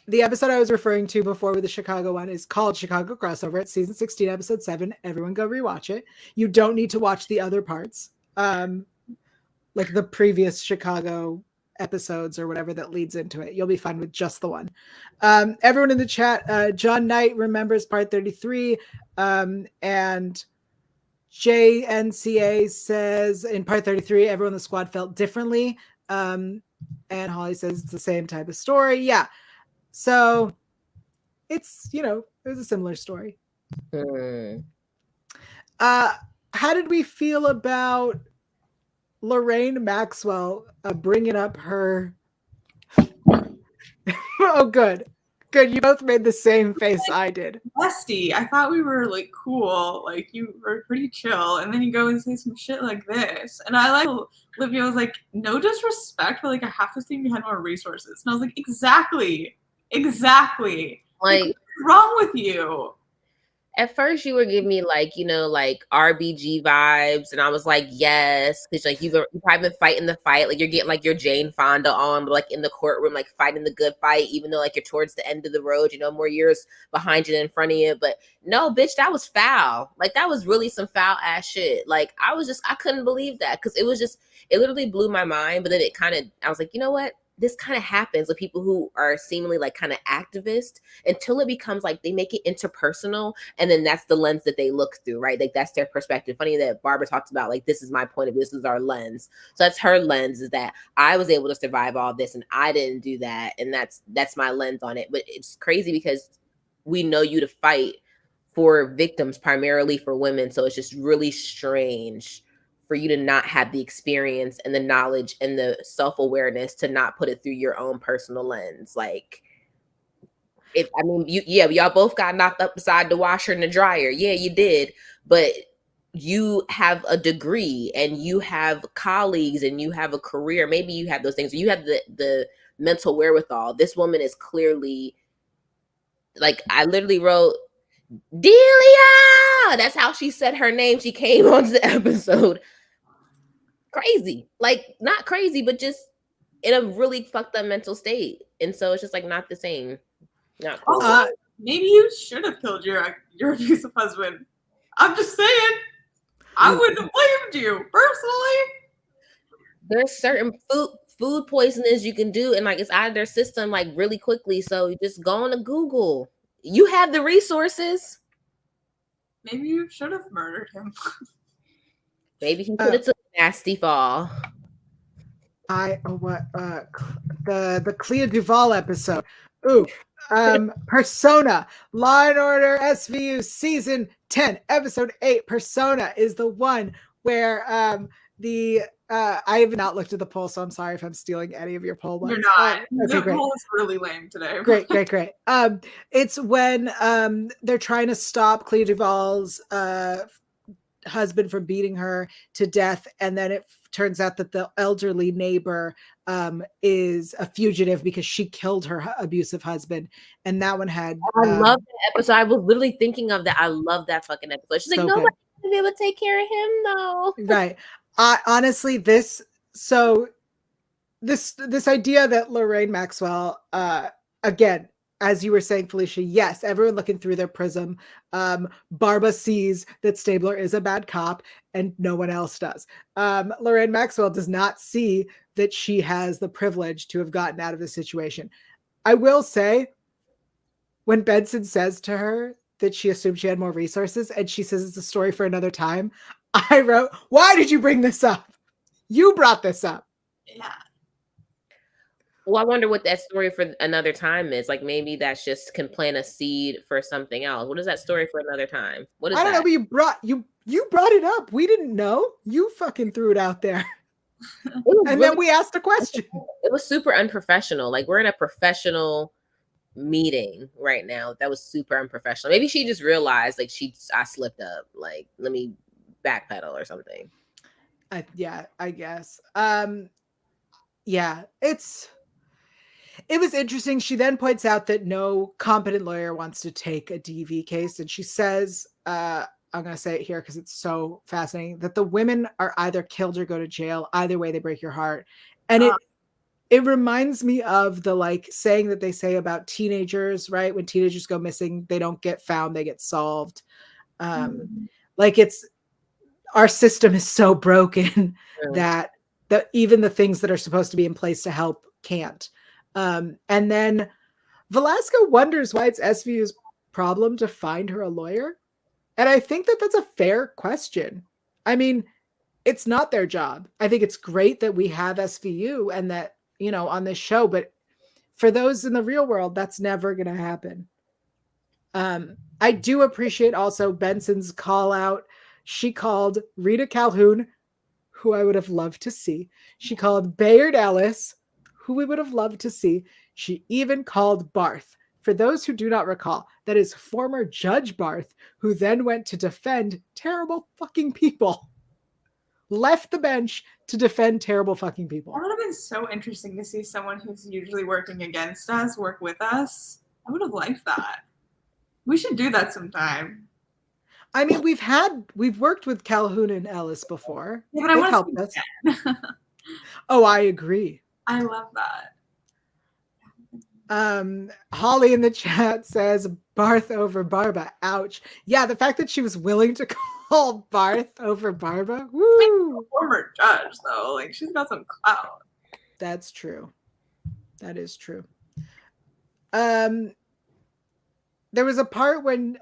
The episode I was referring to before with the Chicago one is called Chicago Crossover. It's season 16, episode 7. Everyone go rewatch it. You don't need to watch the other parts. Like the previous Chicago episodes or whatever that leads into it. You'll be fine with just the one. Everyone in the chat, John Knight remembers part 33. And JNCA says in part 33, everyone in the squad felt differently. And Holly says it's the same type of story. Yeah. So it's, it was a similar story. How did we feel about Lorraine Maxwell bringing up her? Oh, good. You both made the same face I did. Bestie, I thought we were like cool. Like you were pretty chill. And then you go and say some shit like this. And I like Olivia was like, no disrespect, but like I have to think you had more resources. And I was like, exactly. Like what's wrong with you? At first you were giving me like, like RBG vibes. And I was like, yes. Cause like you've probably been fighting the fight. Like you're getting like your Jane Fonda on, but like in the courtroom, like fighting the good fight, even though like you're towards the end of the road, more years behind you than in front of you. But no, bitch, that was foul. Like that was really some foul ass shit. Like I couldn't believe that. Cause it literally blew my mind. But then I was like, you know what? this kind of happens with people who are seemingly like kind of activist until it becomes like they make it interpersonal, and then that's the lens that they look through, right? Like that's their perspective. Funny that Barbara talks about like this is my point of view, this is our lens. So that's her lens, is that I was able to survive all this and I didn't do that, and that's my lens on it. But it's crazy because we know you to fight for victims, primarily for women, so it's just really strange for you to not have the experience and the knowledge and the self-awareness to not put it through your own personal lens. Like, if I mean, y'all both got knocked up beside the washer and the dryer. Yeah, you did, but you have a degree and you have colleagues and you have a career. Maybe you have those things. You have the mental wherewithal. This woman is clearly, like, I literally wrote Delia. That's how she said her name. She came onto the episode. Crazy, like not crazy, but just in a really fucked up mental state. And so it's just like not the same. Not cool. Maybe you should have killed your abusive husband. I'm just saying. I wouldn't have blamed you personally. There's certain food poisonings you can do, and like it's out of their system like really quickly. So you just go on to Google. You have the resources. Maybe you should have murdered him. Maybe he could have took a nasty fall. The Clea Duvall episode. Ooh. Persona, Law and Order SVU season 10, episode 8. Persona is the one where I have not looked at the poll, so I'm sorry if I'm stealing any of your poll ones. You're not. The poll is really lame today. Great. It's when they're trying to stop Clea Duvall's husband from beating her to death, and then it turns out that the elderly neighbor is a fugitive because she killed her abusive husband. And that one had I love that episode. I was literally thinking of that. I love that fucking episode. She's like, nobody's gonna be able to take care of him though. Right. Honestly, this idea that Lorraine Maxwell, again, as you were saying, Felicia, yes, everyone looking through their prism. Barba sees that Stabler is a bad cop and no one else does. Lorraine Maxwell does not see that she has the privilege to have gotten out of the situation. I will say, when Benson says to her that she assumed she had more resources and she says it's a story for another time, I wrote, why did you bring this up? You brought this up. Yeah. Well, I wonder what that story for another time is. Like maybe that's just can plant a seed for something else. What is that story for another time? What is I don't know, but you brought it up. We didn't know. You fucking threw it out there. And then we asked a question. It was super unprofessional. Like we're in a professional meeting right now. That was super unprofessional. Maybe she just realized like I slipped up. Like let me backpedal or something. I guess. Yeah, it was interesting. She then points out that no competent lawyer wants to take a DV case. And she says, I'm going to say it here because it's so fascinating, that the women are either killed or go to jail. Either way, they break your heart. And it reminds me of the like saying that they say about teenagers, right? When teenagers go missing, they don't get found, they get solved. Like our system is so broken that even the things that are supposed to be in place to help can't. And then Velasco wonders why it's SVU's problem to find her a lawyer. And I think that that's a fair question. I mean, it's not their job. I think it's great that we have SVU and that, on this show, but for those in the real world, that's never going to happen. I do appreciate also Benson's call out. She called Rita Calhoun, who I would have loved to see. She called Bayard Ellis, who we would have loved to see. She even called Barth. For those who do not recall, that is former Judge Barth, who then went to defend terrible fucking people. Left the bench to defend terrible fucking people. That would have been so interesting to see someone who's usually working against us work with us. I would have liked that. We should do that sometime. I mean, we've worked with Calhoun and Ellis before. Yeah, but I want to see us. Oh, I agree. I love that. Holly in the chat says Barth over Barba. Ouch. Yeah, the fact that she was willing to call Barth over Barba. Woo! Former judge, though. Like, she's got some clout. That's true. That is true. There was a part when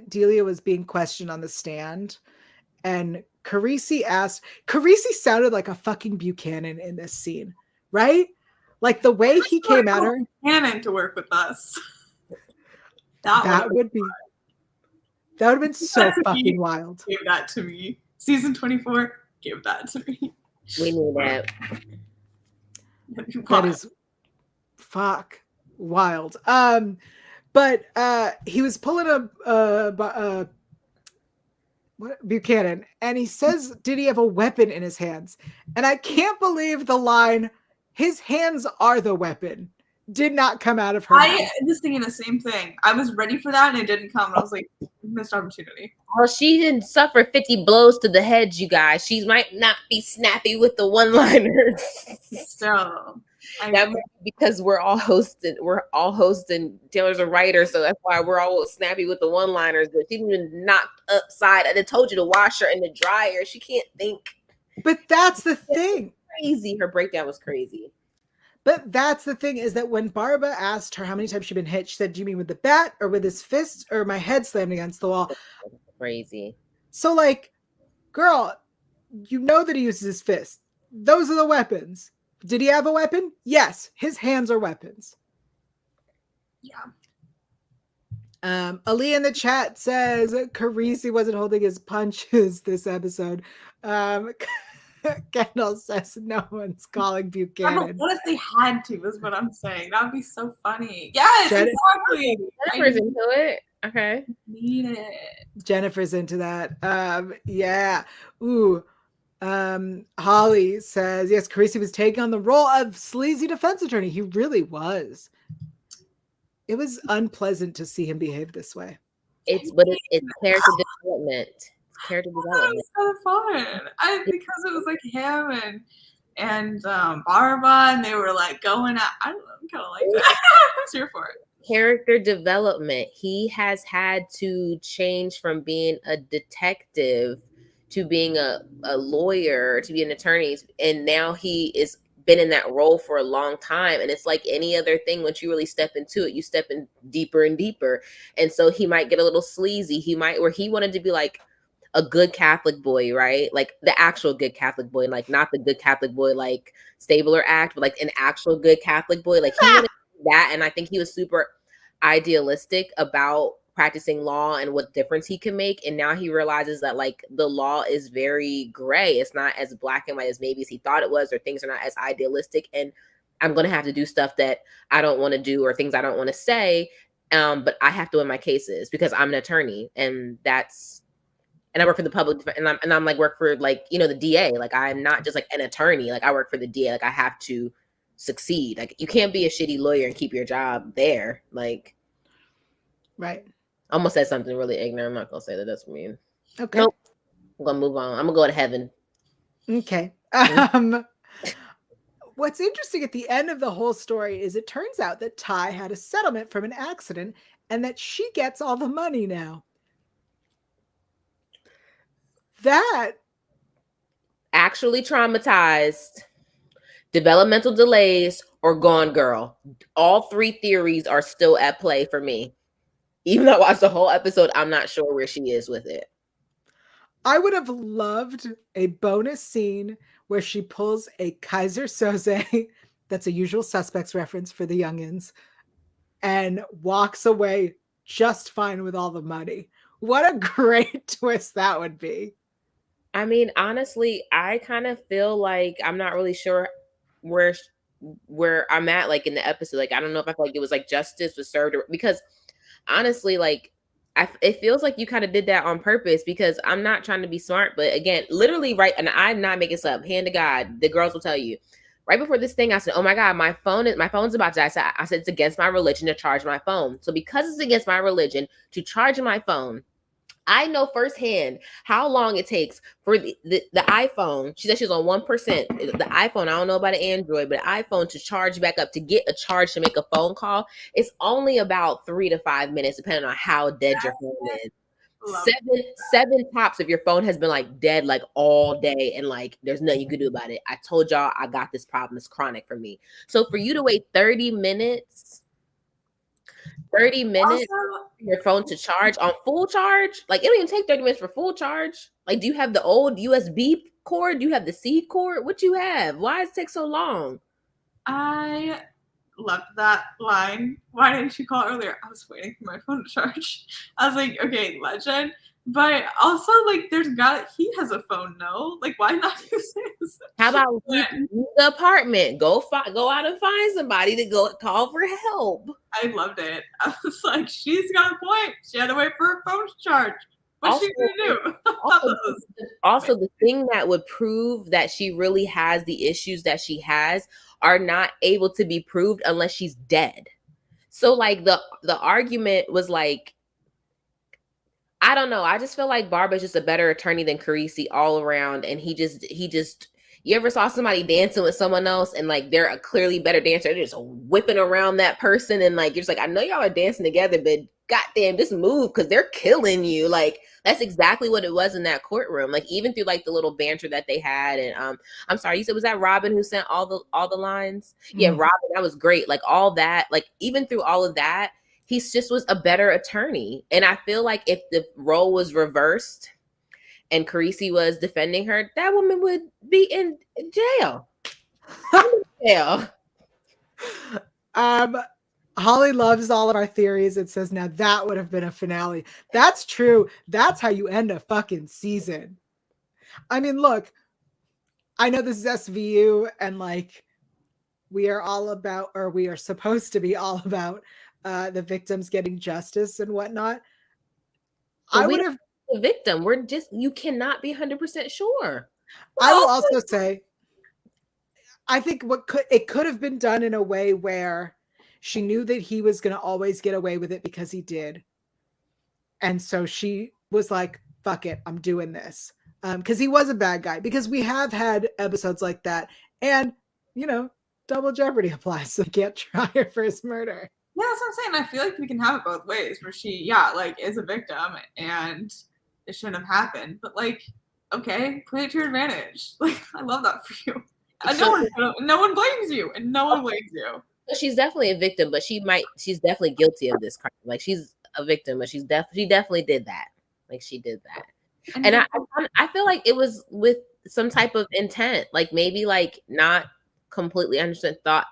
Delia was being questioned on the stand, and Carisi sounded like a fucking Buchanan in this scene, right? Like the way he came at her. Buchanan to work with us. That would have been so fucking wild. Give that to me. Season 24, give that to me. We knew that. That is fuck wild. But he was pulling a Buchanan, and he says, did he have a weapon in his hands? And I can't believe the line, his hands are the weapon, did not come out of her mouth. I was thinking the same thing. I was ready for that, and it didn't come. And I was like, missed opportunity. Well, she didn't suffer 50 blows to the head, you guys. She might not be snappy with the one-liners. So that might be because we're all hosting. Taylor's a writer, so that's why we're all snappy with the one-liners. But she's been knocked upside. I told you to wash her in the dryer. She can't think. But that's the thing. Crazy. Her breakdown was crazy. But that's the thing, is that when Barba asked her how many times she'd been hit, she said, do you mean with the bat or with his fist or my head slammed against the wall? Crazy. So, like, girl, you know that he uses his fist. Those are the weapons. Did he have a weapon? Yes. His hands are weapons. Yeah. Ali in the chat says Carisi wasn't holding his punches this episode. Kendall says no one's calling Buchanan. What if they had to, is what I'm saying. That would be so funny. Yes, exactly. Jennifer's into it. Okay. Need it. Jennifer's into that. Yeah. Ooh. Holly says, yes, Carisi was taking on the role of sleazy defense attorney. He really was. It was unpleasant to see him behave this way. It's character development. Character development. It was so fun. Because it was like him and Barba, and they were like going out. I don't know, I'm kind of like that. I was here for it. Character development. He has had to change from being a detective to being a lawyer, to be an attorney, and now he is been in that role for a long time. And it's like any other thing, once you really step into it, you step in deeper and deeper. And so he might get a little sleazy. He wanted to be like a good Catholic boy, right? Like the actual good Catholic boy, like not the good Catholic boy like Stabler act, but like an actual good Catholic boy. Like he wanted to do that. And I think he was super idealistic about practicing law and what difference he can make. And now he realizes that like the law is very gray. It's not as black and white as maybe as he thought it was, or things are not as idealistic. And I'm going to have to do stuff that I don't want to do, or things I don't want to say. But I have to win my cases because I'm an attorney, and I work for the public, and I'm like work for like, you know, the DA. Like I'm not just like an attorney. Like I work for the DA. Like I have to succeed. Like you can't be a shitty lawyer and keep your job there. Like, right. I almost said something really ignorant. I'm not gonna say that. That's mean. Okay. Nope. I'm gonna move on. I'm gonna go to heaven. Okay. What's interesting at the end of the whole story is it turns out that Ty had a settlement from an accident, and that she gets all the money now. That actually traumatized, developmental delays, or gone girl. All three theories are still at play for me. Even though I watched the whole episode, I'm not sure where she is with it. I would have loved a bonus scene where she pulls a Kaiser Soze, that's a Usual Suspects reference for the youngins, and walks away just fine with all the money. What a great twist that would be. I mean, honestly, I kind of feel like I'm not really sure where I'm at, like in the episode. Like, I don't know if I feel like it was like justice was served, because honestly, like it feels like you kind of did that on purpose, because I'm not trying to be smart, but again, literally, right, and I'm not making this up, hand to God, the girls will tell you, right before this thing, I said, oh my God, my phone's about to die. I said it's against my religion to charge my phone. So because it's against my religion to charge my phone, I know firsthand how long it takes for the iPhone. She said she's on 1%. The iPhone, I don't know about an Android, but an iPhone to charge back up, to get a charge to make a phone call, it's only about 3 to 5 minutes, depending on how dead your phone is. Seven tops if your phone has been like dead like all day and like there's nothing you can do about it. I told y'all I got this problem. It's chronic for me. So for you to wait 30 minutes for your phone to charge on full charge, like it don't even take 30 minutes for full charge. Like, do you have the old USB cord? Do you have the C cord? What you have? Why does it take so long? I loved that line. Why didn't you call earlier? I was waiting for my phone to charge. I was like, okay, legend. But also, like, he has a phone, no? Like, why not use his? How about leave the apartment? Go out and find somebody to go call for help. I loved it. I was like, she's got a point. She had to wait for her phone to charge. What's she gonna do? Also, the thing that would prove that she really has the issues that she has are not able to be proved unless she's dead. So, like, the argument was like, I don't know. I just feel like Barba's just a better attorney than Carisi all around. And he just, you ever saw somebody dancing with someone else and like they're a clearly better dancer? They're just whipping around that person. And like, you're just like, I know y'all are dancing together, but goddamn, just move because they're killing you. Like, that's exactly what it was in that courtroom. Like, even through like the little banter that they had. And I'm sorry, you said, was that Robin who sent all the lines? Mm-hmm. Yeah, Robin, that was great. Like all that, like even through all of that, he just was a better attorney. And I feel like if the role was reversed and Carisi was defending her, that woman would be in jail. Holly loves all of our theories. It says, now that would have been a finale. That's true. That's how you end a fucking season. I mean, look, I know this is SVU and like we are all about, or we are supposed to be all about the victims getting justice and whatnot. But I would have the victim. We're just, you cannot be 100% sure. I will also say, I think it could have been done in a way where she knew that he was going to always get away with it because he did. And so she was like, fuck it, I'm doing this. Because he was a bad guy. Because we have had episodes like that. And, you know, double jeopardy applies. So they can't try her for his murder. Yeah, that's what I'm saying. I feel like we can have it both ways where she, like, is a victim and it shouldn't have happened. But, like, okay, play it to your advantage. Like, I love that for you. And no one blames you. And no one blames you. She's definitely a victim, but she's definitely guilty of this crime. Like, she's a victim, but she definitely did that. Like, she did that. And I feel like it was with some type of intent. Like, maybe, like, not completely 100% thought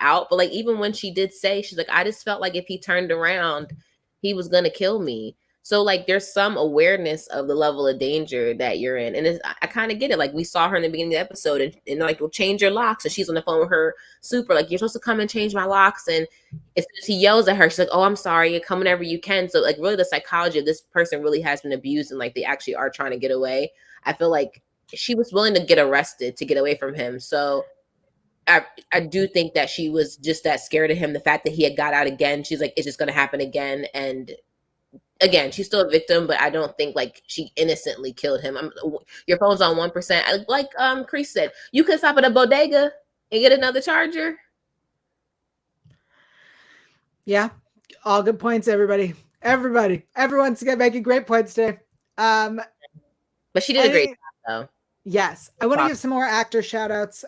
out, but like even when she did say, she's like, I just felt like if he turned around, he was gonna kill me. So like there's some awareness of the level of danger that you're in, and I kind of get it. Like we saw her in the beginning of the episode, and like, we'll change your locks, and she's on the phone with her super, like, you're supposed to come and change my locks, and as soon as he yells at her, she's like, oh, I'm sorry, you come whenever you can. So like really the psychology of this person really has been abused, and like they actually are trying to get away. I feel like she was willing to get arrested to get away from him. So I do think that she was just that scared of him. The fact that he had got out again, she's like, it's just going to happen again. And again, she's still a victim, but I don't think like she innocently killed him. Your phone's on 1%. Like Chris said, you could stop at a bodega and get another charger. Yeah, all good points, everybody. Everyone's making great points today. But she did a great job, though. Yes, I want to give some more actor shout outs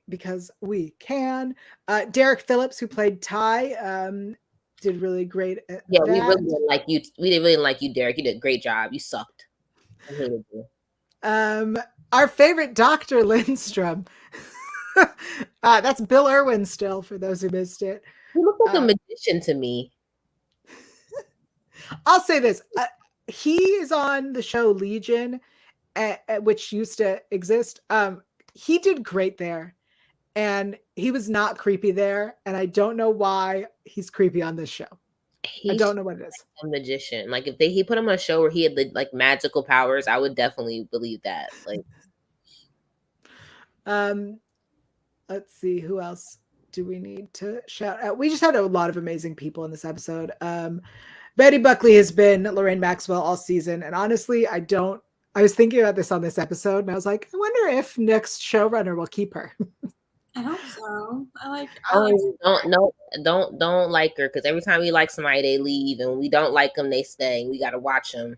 because we can. Derek Phillips, who played Ty, did really great at we really didn't like you. We didn't really like you, Derek. You did a great job. You sucked. I hated you. Our favorite Dr. Lindstrom. That's Bill Irwin still, for those who missed it. He looked like a magician to me. I'll say this. He is on the show Legion, which used to exist. He did great there, and he was not creepy there, and I don't know why he's creepy on this show. I don't know what it is. A magician. Like if he put him on a show where he had like magical powers, I would definitely believe that. Like, let's see, who else do we need to shout out? We just had a lot of amazing people in this episode. Betty Buckley has been Lorraine Maxwell all season, and honestly, I was thinking about this on this episode, and I was like, I wonder if next showrunner will keep her. I hope so. I like Don't like her, because every time we like somebody, they leave, and when we don't like them, they stay. And we got to watch them.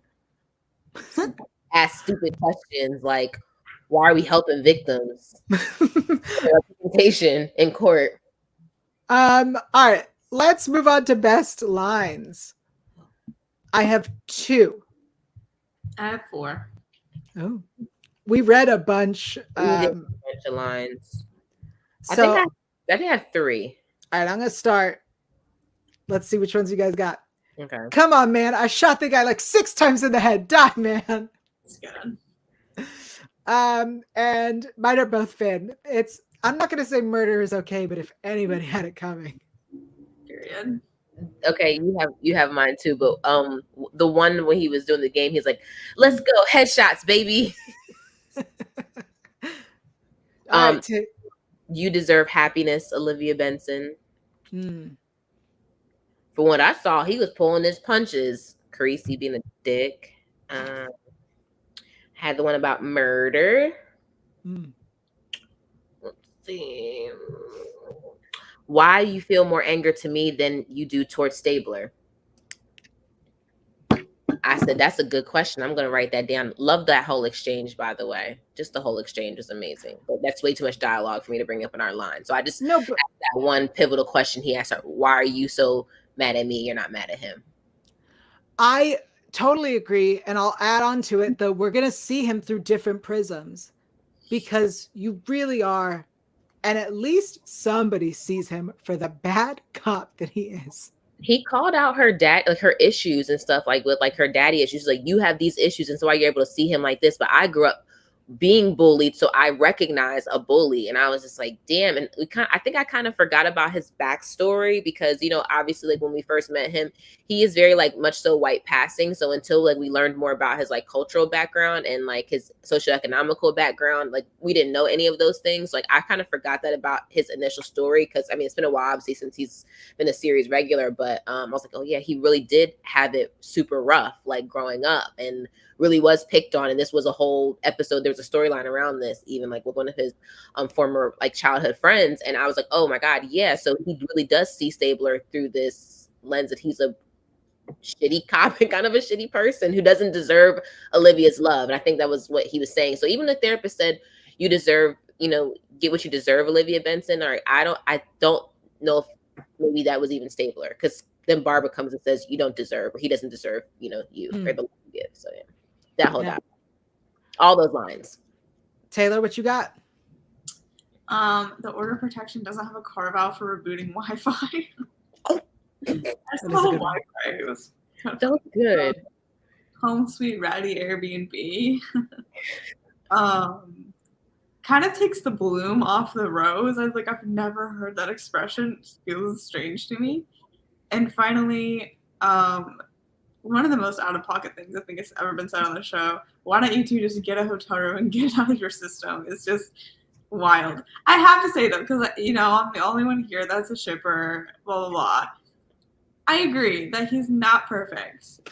Ask stupid questions like, "Why are we helping victims?" Representation in court. All right, let's move on to best lines. I have 2. I have 4. Oh, we read a bunch. We did a bunch of lines. So I think I have 3. all right, I'm gonna start. Let's see which ones you guys got. Okay. Come on, man! I shot the guy like 6 times in the head. Die, man. It's good. And mine are both Finn. I'm not gonna say murder is okay, but if anybody had it coming. Period. Okay, you have mine too, but the one when he was doing the game, he's like, "Let's go, headshots, baby." All right, you deserve happiness, Olivia Benson. Hmm. From what I saw, he was pulling his punches. Carisi being a dick. Had the one about murder. Let's see. Why you feel more anger to me than you do towards Stabler? I said, that's a good question. I'm going to write that down. Love that whole exchange, by the way. Just the whole exchange was amazing. But that's way too much dialogue for me to bring up in our line. So I just asked that one pivotal question he asked her. Why are you so mad at me? You're not mad at him. I totally agree. And I'll add on to it, though. We're going to see him through different prisms because you really are. And at least somebody sees him for the bad cop that he is. He called out her dad, like her issues and stuff, like with like her daddy issues. Like, you have these issues, and so why you're able to see him like this. But I grew up being bullied, so I recognize a bully, and I was just like, damn. And I think I kind of forgot about his backstory because, you know, obviously, like when we first met him, he is very like much so white passing. So until like we learned more about his like cultural background and like his socioeconomical background, like we didn't know any of those things. Like I kind of forgot that about his initial story because I mean it's been a while obviously since he's been a series regular, but I was like, oh yeah, he really did have it super rough like growing up and really was picked on. And this was a whole episode. There was a storyline around this, even like with one of his former like childhood friends. And I was like, oh my God, yeah. So he really does see Stabler through this lens that he's a shitty cop and kind of a shitty person who doesn't deserve Olivia's love. And I think that was what he was saying. So even the therapist said, you deserve, you know, get what you deserve, Olivia Benson. Or I don't know if maybe that was even Stabler, because then Barbara comes and says, you don't deserve, or he doesn't deserve, you know, you or the love you give. So yeah. That whole dialogue. All those lines. Taylor, what you got? The Order of Protection doesn't have a carve out for rebooting Wi-Fi. That's the whole Wi-Fi. It was so good. Home Sweet Ratty Airbnb. Kind of takes the bloom off the rose. I was like, I've never heard that expression. It feels strange to me. And finally, one of the most out-of-pocket things I think has ever been said on the show. Why don't you two just get a hotel room and get out of your system? It's just wild. I have to say, though, because, you know, I'm the only one here that's a shipper, blah, blah, blah. I agree that he's not perfect.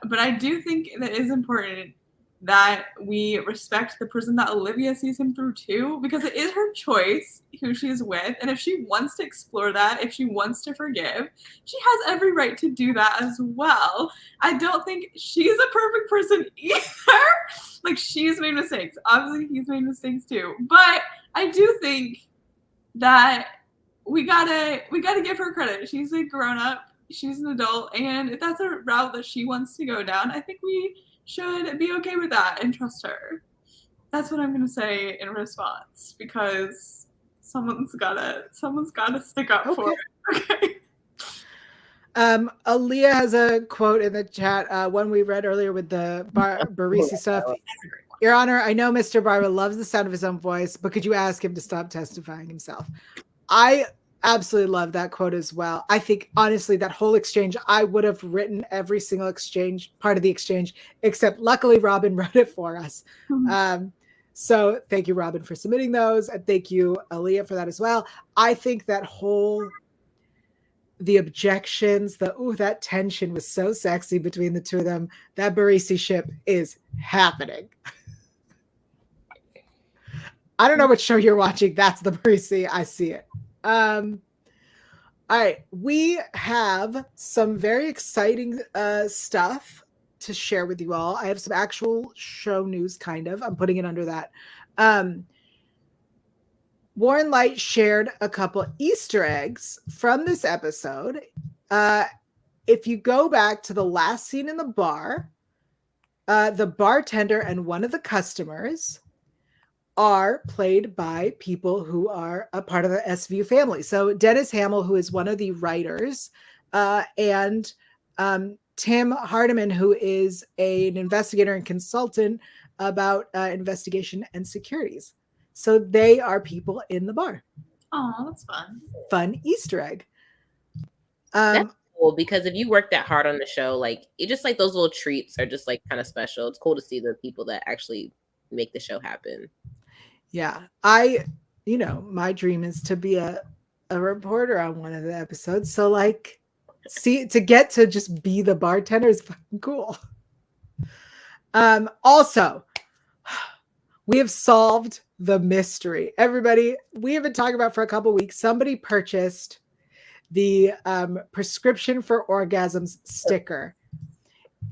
But I do think that it is important that we respect the person that Olivia sees him through, too, because it is her choice who she's with. And if she wants to explore that, if she wants to forgive, she has every right to do that as well. I don't think she's a perfect person either. Like, she's made mistakes. Obviously, he's made mistakes, too. But I do think that we gotta give her credit. She's a grown-up. She's an adult. And if that's a route that she wants to go down, I think we should be okay with that and trust her. That's what I'm gonna say in response, because someone's gotta stick up for it. Okay. Aaliyah has a quote in the chat, one we read earlier with the Barisi stuff. Your Honor, I know Mr. Barber loves the sound of his own voice, but could you ask him to stop testifying himself? I absolutely love that quote as well. I think, honestly, that whole exchange, I would have written every single part of the exchange, except luckily Robin wrote it for us. So thank you, Robin, for submitting those. And thank you, Aaliyah, for that as well. I think that the objections, that tension was so sexy between the two of them. That Barisi ship is happening. I don't know what show you're watching. That's the Marcy. I see it. All right, we have some very exciting stuff to share with you all. I have some actual show news, kind of. I'm putting it under that. Warren Light shared a couple Easter eggs from this episode. If you go back to the last scene in the bar, the bartender and one of the customers are played by people who are a part of the SVU family. So Dennis Hamill, who is one of the writers, and Tim Hardiman, who is an investigator and consultant about investigation and securities. So they are people in the bar. Oh, that's fun. Fun Easter egg. That's cool, because if you work that hard on the show, like it just like those little treats are just like kind of special. It's cool to see the people that actually make the show happen. Yeah, my dream is to be a reporter on one of the episodes. So like, to get to just be the bartender is fucking cool. Also, we have solved the mystery. Everybody, we have been talking about for a couple weeks. Somebody purchased the prescription for orgasms sticker,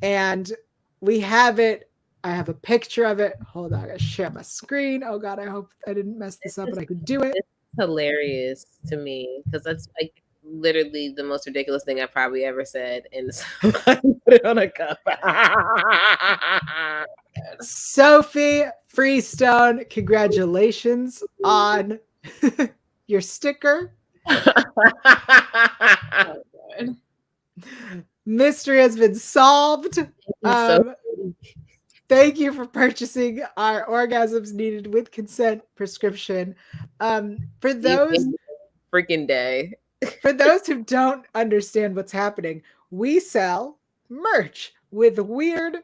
and we have it. I have a picture of it. Hold on, I gotta share my screen. Oh God, I hope I didn't mess this up and I could do it. It's hilarious to me because that's like literally the most ridiculous thing I've probably ever said, and somebody put it on a cup. Sophie Freestone, congratulations on your sticker. Oh, good. Mystery has been solved. Thank you for purchasing our Orgasms Needed with Consent prescription. For those freaking day. For those who don't understand what's happening, we sell merch with weird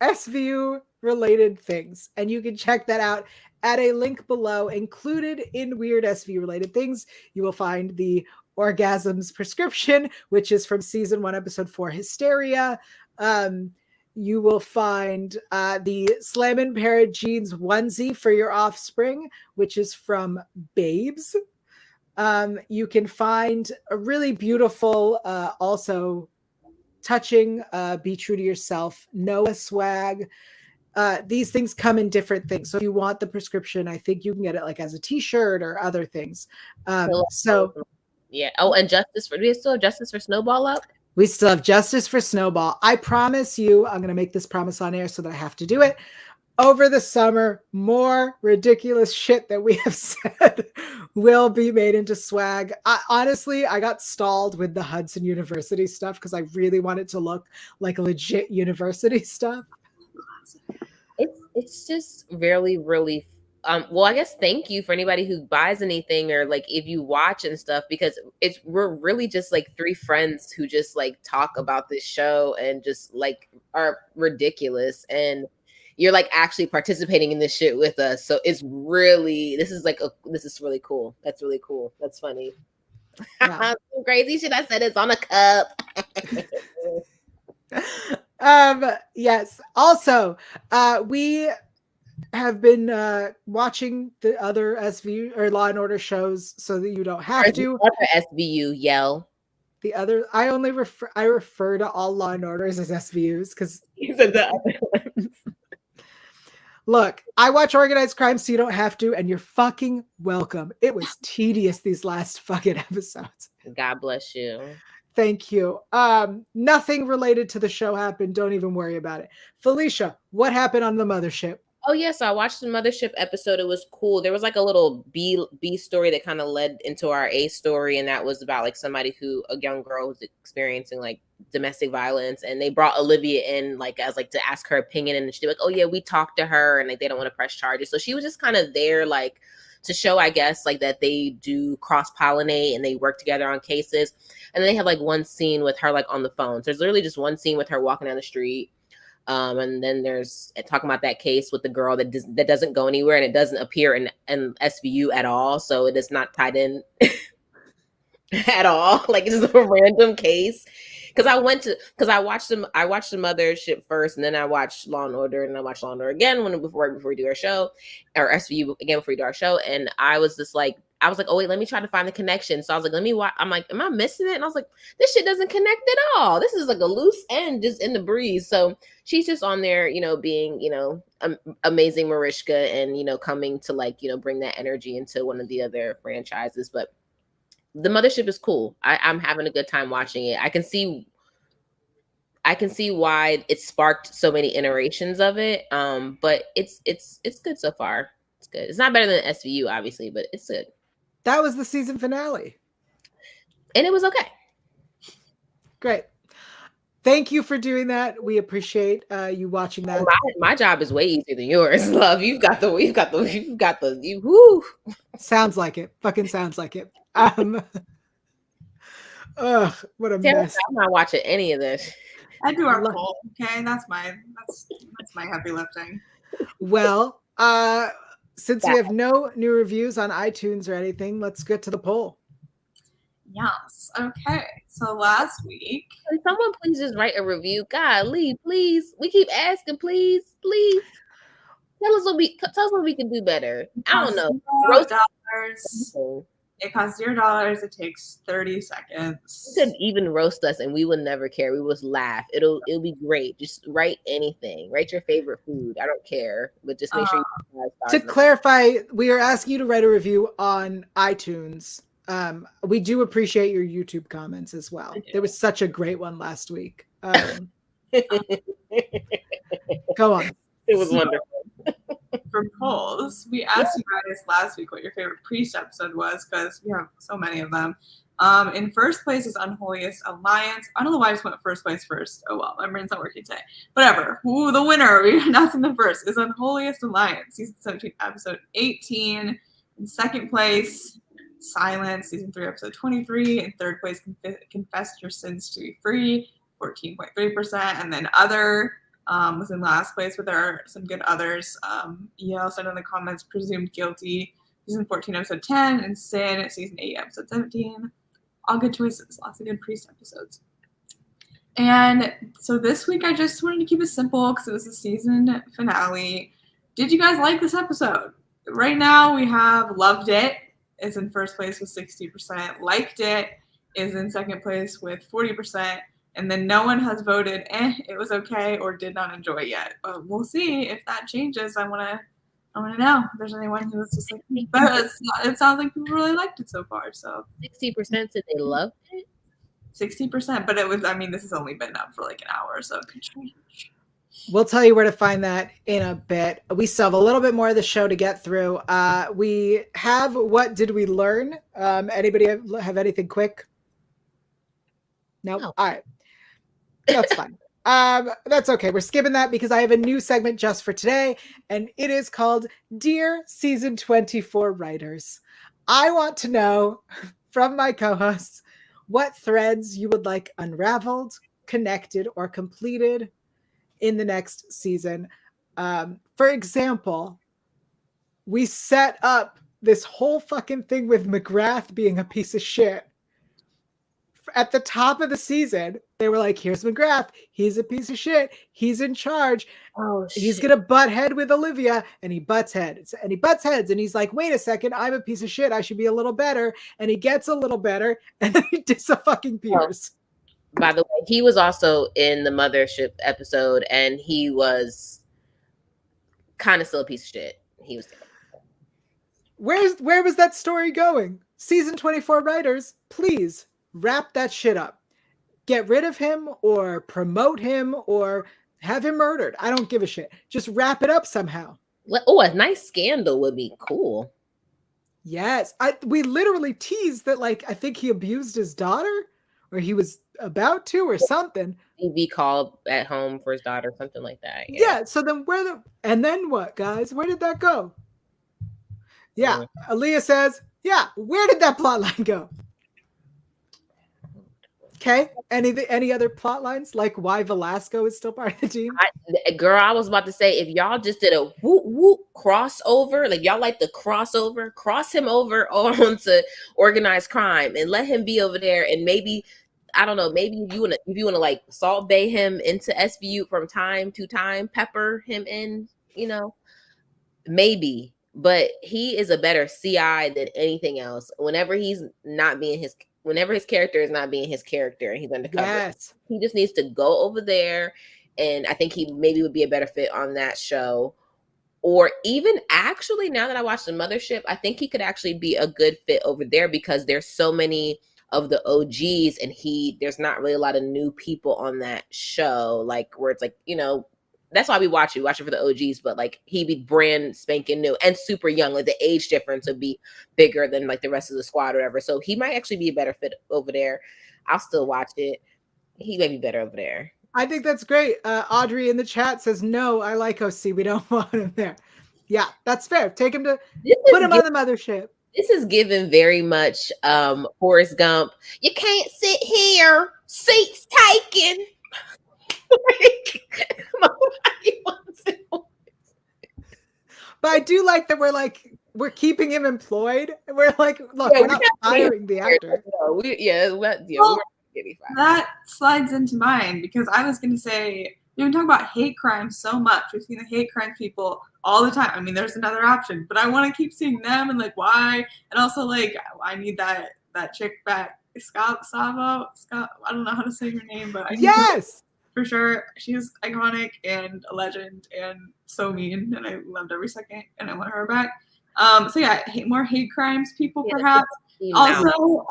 SVU related things. And you can check that out at a link below. Included in weird SVU related things, you will find the Orgasms prescription, which is from season 1, episode 4, Hysteria. You will find the Slammin' Pair of Jeans onesie for your offspring, which is from Babes. You can find a really beautiful, also touching, Be True to Yourself, Noah swag. These things come in different things. So if you want the prescription, I think you can get it like as a t-shirt or other things. Yeah. Oh, and do we still have Justice for Snowball up? We still have Justice for Snowball. I promise you, I'm going to make this promise on air so that I have to do it. Over the summer, more ridiculous shit that we have said will be made into swag. Honestly, I got stalled with the Hudson University stuff because I really want it to look like legit university stuff. It's just really, really well, I guess thank you for anybody who buys anything or like if you watch and stuff, because we're really just like 3 friends who just like talk about this show and just like are ridiculous, and you're like actually participating in this shit with us. So it's really, this is really cool. That's really cool. That's funny. Yeah. Some crazy shit I said is on a cup. Yes. Also, we have been watching the other SVU or Law and Order shows so that you don't have to. Other SVU, yell. The other, I refer to all Law and Orders as SVUs because these are the other ones. Look, I watch organized crime so you don't have to, and you're fucking welcome. It was tedious these last fucking episodes. God bless you. Thank you. Nothing related to the show happened. Don't even worry about it. Felicia, what happened on the mothership? Oh yeah, so I watched the mothership episode. It was cool. There was like a little B story that kind of led into our A story, and that was about like a young girl who's experiencing like domestic violence, and they brought Olivia in like as like to ask her opinion, and she's like, oh yeah, we talked to her, and like they don't want to press charges. So she was just kind of there like to show, I guess, like that they do cross-pollinate and they work together on cases. And then they have like one scene with her like on the phone. So there's literally just one scene with her walking down the street. And then there's talking about that case with the girl that doesn't go anywhere, and it doesn't appear in SVU at all. So it is not tied in at all. Like it's just a random case. because I watched the Mothership first, and then I watched Law and Order, and I watched Law and Order again before we do our show, or SVU again before we do our show, and I was like, oh wait, let me try to find the connection. So I was like, let me watch. I'm like, am I missing it? And I was like, this shit doesn't connect at all. This is like a loose end just in the breeze. So she's just on there, being, amazing Mariska, and coming to like, bring that energy into one of the other franchises. But the Mothership is cool. I'm having a good time watching it. I can see why it sparked so many iterations of it. But it's good so far. It's good. It's not better than SVU, obviously, but it's good. That was the season finale. And it was okay. Great. Thank you for doing that. We appreciate you watching that. My job is way easier than yours, love. You've got the whoo. Sounds like it. Fucking sounds like it. Ugh, what a mess. I'm not watching any of this. I do our poll, okay? That's my heavy lifting. Well, since we have no new reviews on iTunes or anything, let's get to the poll. Yes. Okay. So last week, can someone please just write a review? Golly, please. We keep asking, please. Tell us what we can do better. I don't know. $0. It costs $0. It takes 30 seconds. You could even roast us, and we would never care. We would laugh. It'll be great. Just write anything. Write your favorite food. I don't care, but just make sure you. To clarify, we are asking you to write a review on iTunes. We do appreciate your YouTube comments as well. There was such a great one last week. Go on. It was wonderful. For polls, we asked you guys last week what your favorite priest episode was, because we have so many of them. In first place is Unholiest Alliance. I don't know why I just went first place first. Oh well, my brain's not working today. Whatever. Ooh, the winner, we're announcing the first, is Unholiest Alliance, season 17, episode 18. In second place, Silence, season 3, episode 23. In third place, Confess Your Sins to Be Free, 14.3%. And then Other was in last place, but there are some good others. Yael said in the comments, Presumed Guilty, season 14, episode 10. And Sin, season 8, episode 17. All good choices. Lots of good priest episodes. And so this week, I just wanted to keep it simple because it was the season finale. Did you guys like this episode? Right now, we have Loved It is in first place with 60%. Liked It is in second place with 40%. And then no one has voted, it was okay, or did not enjoy it yet. But we'll see if that changes. I want to know if there's anyone who was just like, but it sounds like people really liked it so far. So 60% said they loved it. 60%, but it was. I mean, this has only been up for like an hour, so it could change. We'll tell you where to find that in a bit. We still have a little bit more of the show to get through. We have What Did We Learn? Anybody have anything quick? Nope. No. All right. That's fine. That's okay. We're skipping that because I have a new segment just for today, and it is called Dear Season 24 Writers. I want to know from my co-hosts what threads you would like unraveled, connected, or completed in the next season. For example, we set up this whole fucking thing with McGrath being a piece of shit. At the top of the season, they were like, here's McGrath. He's a piece of shit. He's in charge. Oh, he's going to butt head with Olivia. And he butts heads. And he butts heads. And he's like, wait a second. I'm a piece of shit. I should be a little better. And he gets a little better. And then he disappears. By the way, he was also in the Mothership episode. And he was kind of still a piece of shit. He was there. Where was that story going? Season 24 writers, please. Wrap that shit up. Get rid of him or promote him or have him murdered. I don't give a shit. Just wrap it up somehow. Oh, a nice scandal would be cool. Yes. We literally teased that, like, I think he abused his daughter or he was about to or something. TV call at home for his daughter, something like that. Yeah. So then and then what, guys? Where did that go? Yeah. Aaliyah says, yeah, where did that plot line go? Okay. Any other plot lines, like why Velasco is still part of the team? I was about to say, if y'all just did a whoop whoop crossover, like y'all like the crossover, cross him over onto organized crime and let him be over there, and maybe I don't know, maybe if you wanna like Salt Bay him into SVU from time to time, pepper him in, maybe. But he is a better CI than anything else. Whenever his character is not being his character and he's undercover, Yes. he just needs to go over there. And I think he maybe would be a better fit on that show. Or even actually, now that I watched the Mothership, I think he could actually be a good fit over there because there's so many of the OGs and there's not really a lot of new people on that show. Like where it's like, that's why we watch it. We watch it for the OGs, but like he'd be brand spanking new and super young. Like the age difference would be bigger than like the rest of the squad or whatever. So he might actually be a better fit over there. I'll still watch it. He may be better over there. I think that's great. Audrey in the chat says, no, I like OC. We don't want him there. Yeah, that's fair. Take him on the Mothership. This is given very much Forrest Gump. You can't sit here. Seats taken. But I do like that we're keeping him employed. We're like, look, we're not firing the actor. That slides into mine because I was going to say, we talk about hate crime so much. We've seen the hate crime people all the time. I mean, there's another option, but I want to keep seeing them and like why. And also like, I need that chick back, Scott. I don't know how to say her name, but yes, for sure. She's iconic and a legend and so mean, and I loved every second, and I want her back. So yeah, more hate crimes people perhaps. Also,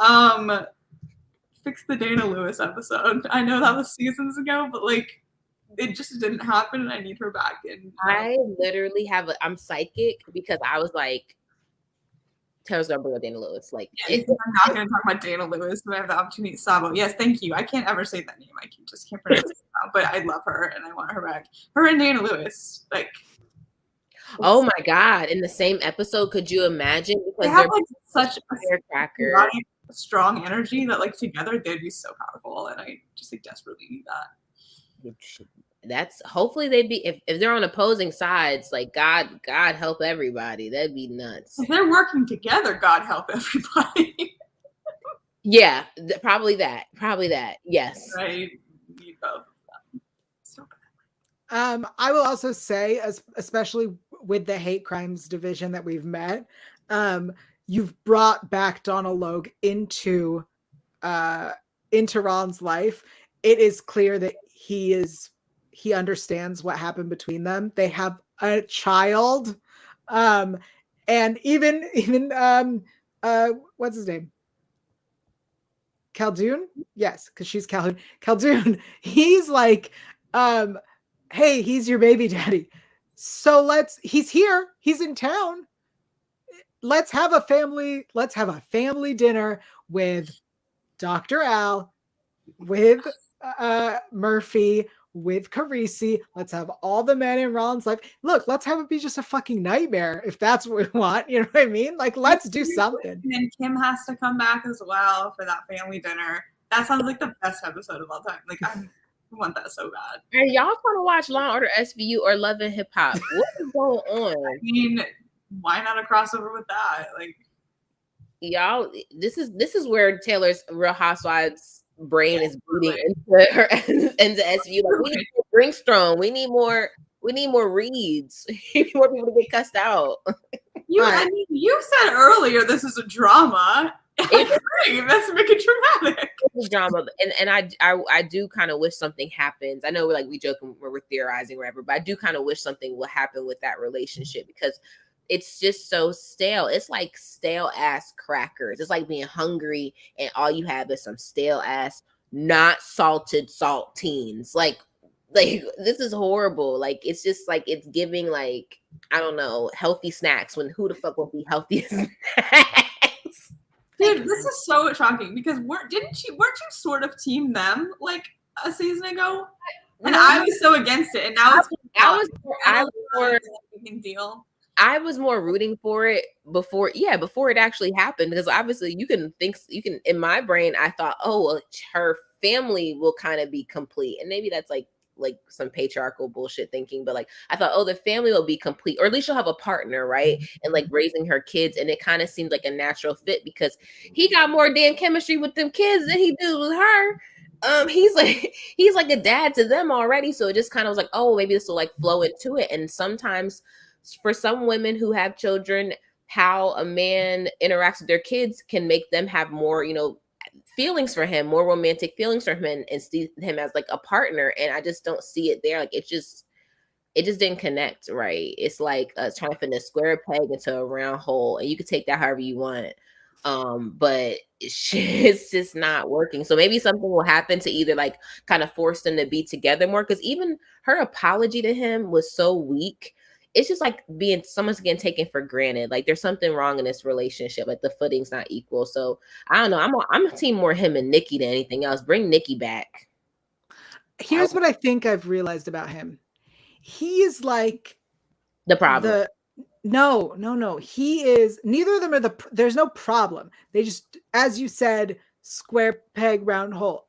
fix the Dana Lewis episode. I know that was seasons ago, but like it just didn't happen, and I need her back. And I literally I'm psychic because I was like, Taylor's gonna bring up Dana Lewis. Like, I'm not gonna talk about Dana Lewis, but I have the opportunity to Sabo. Yes, thank you. I can't ever say that name. I just can't pronounce it now, but I love her and I want her back. Her and Dana Lewis, like. Oh my God! In the same episode, could you imagine? Because they have like such a strong energy that like together they'd be so powerful, and I just like desperately need that. That's hopefully they'd be if they're on opposing sides. Like God help everybody. That'd be nuts. If they're working together, God help everybody. Yeah, probably that. Yes. Right. Need both of them. So bad. I will also say, especially with the hate crimes division that we've met, you've brought back Donald Logue into Ron's life. It is clear that he understands what happened between them. They have a child, and even what's his name? Khaldun? Yes, because she's Khaldun. Khaldun. He's like, hey, he's your baby daddy. So he's here. He's in town. Let's have a family dinner with Dr. Al, with Murphy, with Carisi. Let's have all the men in Ron's life. Look, let's have it be just a fucking nightmare if that's what we want. You know what I mean? Like, let's do something. And then Kim has to come back as well for that family dinner. That sounds like the best episode of all time. Like, I want that so bad. Are y'all trying to watch Law and Order SVU or Love and Hip Hop? What is going on? I mean, why not a crossover with that? Like, y'all, this is where Taylor's Real Housewives brain is bleeding into her into SVU. Like, we need more drink strong. We need more reads. We need more people to get cussed out. You said earlier this is a drama. Let's make it dramatic. It's a drama, and I do kind of wish something happens. I know we joking, we're theorizing, whatever, but I do kind of wish something will happen with that relationship because it's just so stale. It's like stale ass crackers. It's like being hungry and all you have is some stale ass, not salted saltines. Like this is horrible. Like, it's just like, it's giving like, I don't know, healthy snacks when who the fuck will be healthy snacks? Dude, this is so shocking because weren't you sort of team them like a season ago? And I was so against it, and now I was more rooting for it before it actually happened, because obviously you can in my brain I thought, oh well, her family will kind of be complete, and maybe that's like some patriarchal bullshit thinking, but like I thought, oh, the family will be complete, or at least she'll have a partner, right? And like raising her kids, and it kind of seemed like a natural fit because he got more damn chemistry with them kids than he did with her. he's like a dad to them already. So it just kind of was like, oh, maybe this will like flow into it. And sometimes for some women who have children, how a man interacts with their kids can make them have more, feelings for him, more romantic feelings for him, and see him as like a partner. And I just don't see it there. Like it just didn't connect right. It's like trying to fit a square peg into a round hole, and you can take that however you want. But it's just not working. So maybe something will happen to either like kind of force them to be together more. Because even her apology to him was so weak. It's just like someone's getting taken for granted. Like there's something wrong in this relationship. Like the footing's not equal. So I don't know. I'm a team more him and Nikki than anything else. Bring Nikki back. Here's what I think I've realized about him. He is like the problem. No. He is, neither of them are there's no problem. They just, as you said, square peg, round hole.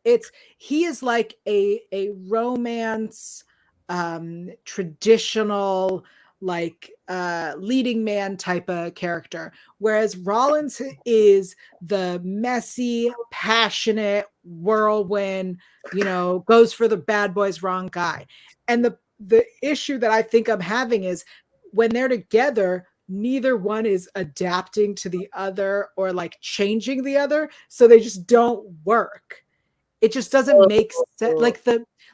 He is like a romance, traditional, like leading man type of character. Whereas Rollins is the messy, passionate whirlwind, goes for the bad boys, wrong guy. And the issue that I think I'm having is when they're together, neither one is adapting to the other or like changing the other. So they just don't work. It just doesn't make sense.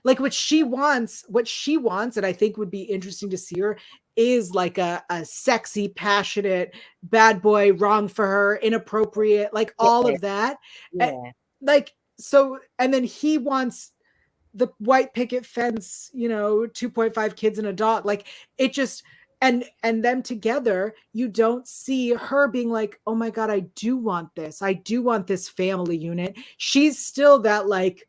Like what she wants, and I think would be interesting to see her, is like a sexy, passionate bad boy, wrong for her, inappropriate, like all of that. Yeah. And then he wants the white picket fence, 2.5 kids and a dog. Like it just, and them together, you don't see her being like, oh my God, I do want this. I do want this family unit. She's still that like,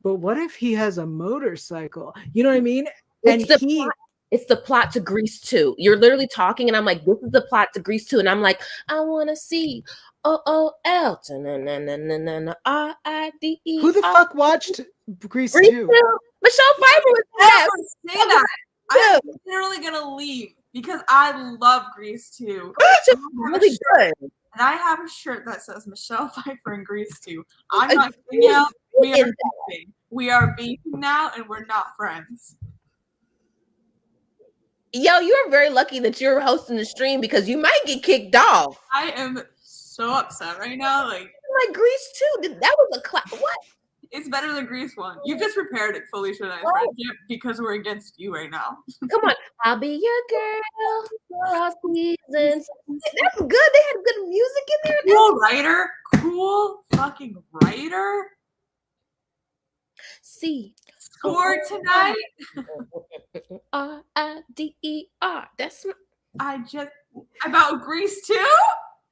but what if he has a motorcycle? You know what I mean? It's the plot to Grease 2. You're literally talking and I'm like, this is the plot to Grease 2. And I'm like, I want to see OOL. R-I-D-E. Who the fuck watched Grease 2? Michelle Pfeiffer was that. Say that. I'm literally going to leave because I love Grease 2. Really good. And I have a shirt that says Michelle Pfeiffer and Grease 2. I'm not kidding out. We are beefing now and we're not friends. Yo, you're very lucky that you're hosting the stream because you might get kicked off. I am so upset right now. Like Grease 2. That was a what? It's better than Grease 1. You've just prepared it, Felicia and I's friendship, because we're against you right now. Come on. I'll be your girl for all seasons. That's good. They had good music in there. Cool writer. Cool fucking writer. See. Score tonight. R-I-D-E-R. That's about Grease 2?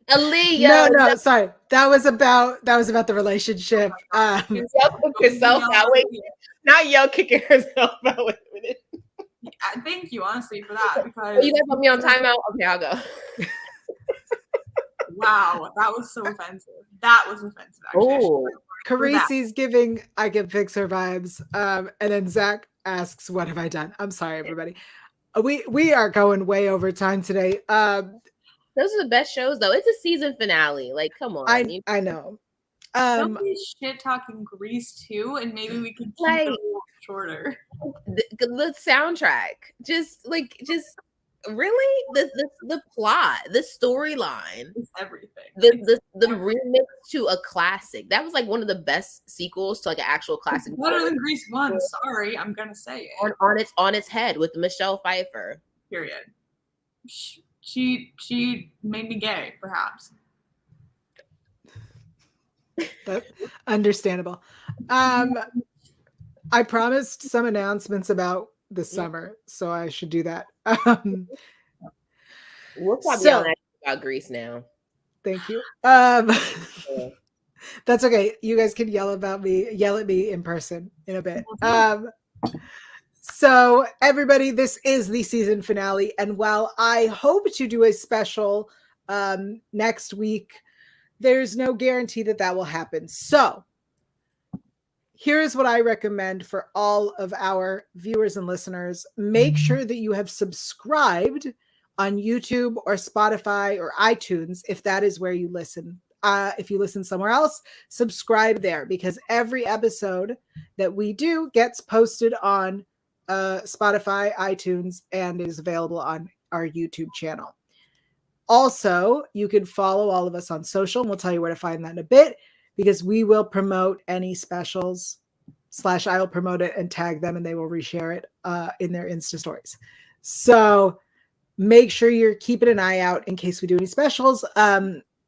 Aaliyah. No, sorry. That was about the relationship. Yourself out. Wait, not Yo kicking herself out. Wait a minute. Thank you, honestly, for that. Because you guys put me on timeout. Okay, I'll go. Wow, that was so offensive. That was offensive. Actually. Carisi's giving I Can Fix Her vibes. And then Zach asks, "What have I done?" I'm sorry, everybody. We are going way over time today. Those are the best shows, though. It's a season finale. Like, come on. I know. Don't be shit talking Grease 2, and maybe we can keep it a little shorter. The soundtrack, just really the plot, the storyline, it's everything. The remix to a classic. That was like one of the best sequels to like an actual classic. Better than Grease 1. Sorry, I'm gonna say it. On its head with Michelle Pfeiffer. Period. She made me gay, perhaps. That's understandable. I promised some announcements about the summer, so I should do that. We'll probably about Grease now. Thank you. That's okay. You guys can yell at me in person in a bit. So everybody, this is the season finale. And while I hope to do a special next week, there's no guarantee that will happen. So here's what I recommend for all of our viewers and listeners. Make sure that you have subscribed on YouTube or Spotify or iTunes, if that is where you listen. if you listen somewhere else, subscribe there, because every episode that we do gets posted on Spotify, iTunes, and is available on our YouTube channel. Also, you can follow all of us on social, and we'll tell you where to find that in a bit, because we will promote any specials / I will promote it and tag them, and they will reshare it in their Insta stories. So make sure you're keeping an eye out in case we do any specials.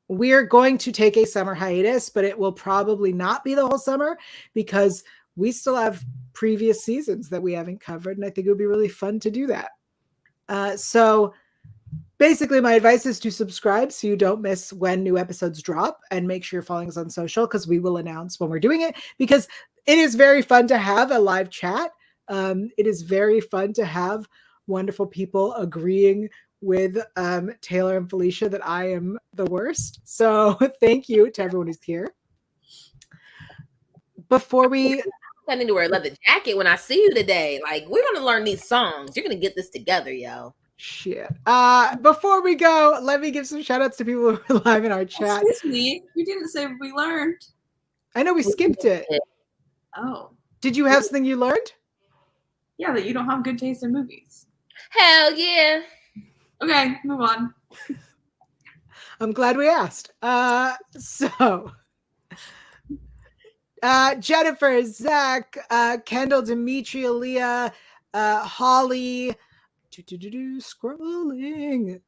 We're going to take a summer hiatus, but it will probably not be the whole summer, because we still have previous seasons that we haven't covered, and I think it would be really fun to do that. So basically, my advice is to subscribe so you don't miss when new episodes drop, and make sure you're following us on social, because we will announce when we're doing it, because it is very fun to have a live chat. It is very fun to have wonderful people agreeing with Taylor and Felicia that I am the worst. So thank you to everyone who's here. Before we... I need to wear a leather jacket when I see you today. Like, we're going to learn these songs. You're going to get this together, yo. Shit. Before we go, let me give some shout outs to people who are live in our chat. Excuse me, you didn't say what we learned. I know we skipped it. Oh. Did you have something you learned? Yeah, that you don't have good taste in movies. Hell yeah. Okay, move on. I'm glad we asked. Jennifer, Zach, Kendall, Dimitri, Aaliyah, Holly, scrolling.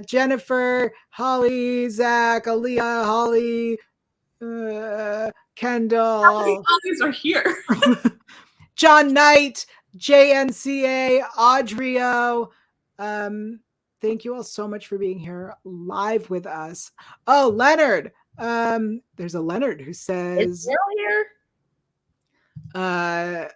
Jennifer, Holly, Zach, Aaliyah, Holly, Kendall. All these are here. John Knight, JNCA, Audrio. Thank you all so much for being here live with us. Oh, Leonard. There's a Leonard who says, is Will here?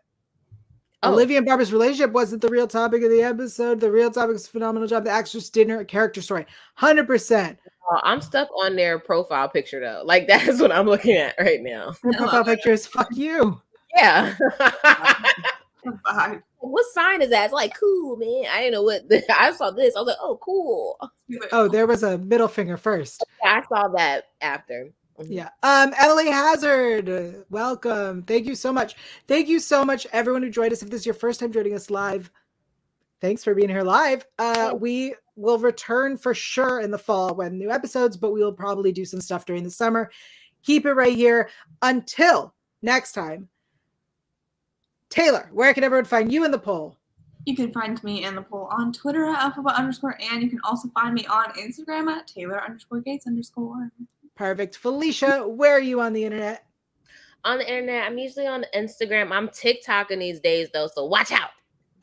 Olivia and Barbara's relationship wasn't the real topic of the episode. The real topic is a phenomenal job. The actress did her character story. 100%. I'm stuck on their profile picture though. Like, that's what I'm looking at right now. Their profile picture is fuck you. Yeah. Bye. What sign is that? It's like, cool, man. I didn't know what. I saw this. I was like, oh, cool. Oh, there was a middle finger first. Yeah, I saw that after. Yeah. Emily Hazard, welcome. Thank you so much. Thank you so much, everyone who joined us. If this is your first time joining us live, thanks for being here live. We will return for sure in the fall when new episodes, but we will probably do some stuff during the summer. Keep it right here until next time. Taylor, where can everyone find you in the poll? You can find me in the poll on Twitter at alphabet_, and you can also find me on Instagram at Taylor_Gates_. Perfect. Felicia, where are you on the internet? On the internet, I'm usually on Instagram. I'm TikToking these days though, so watch out.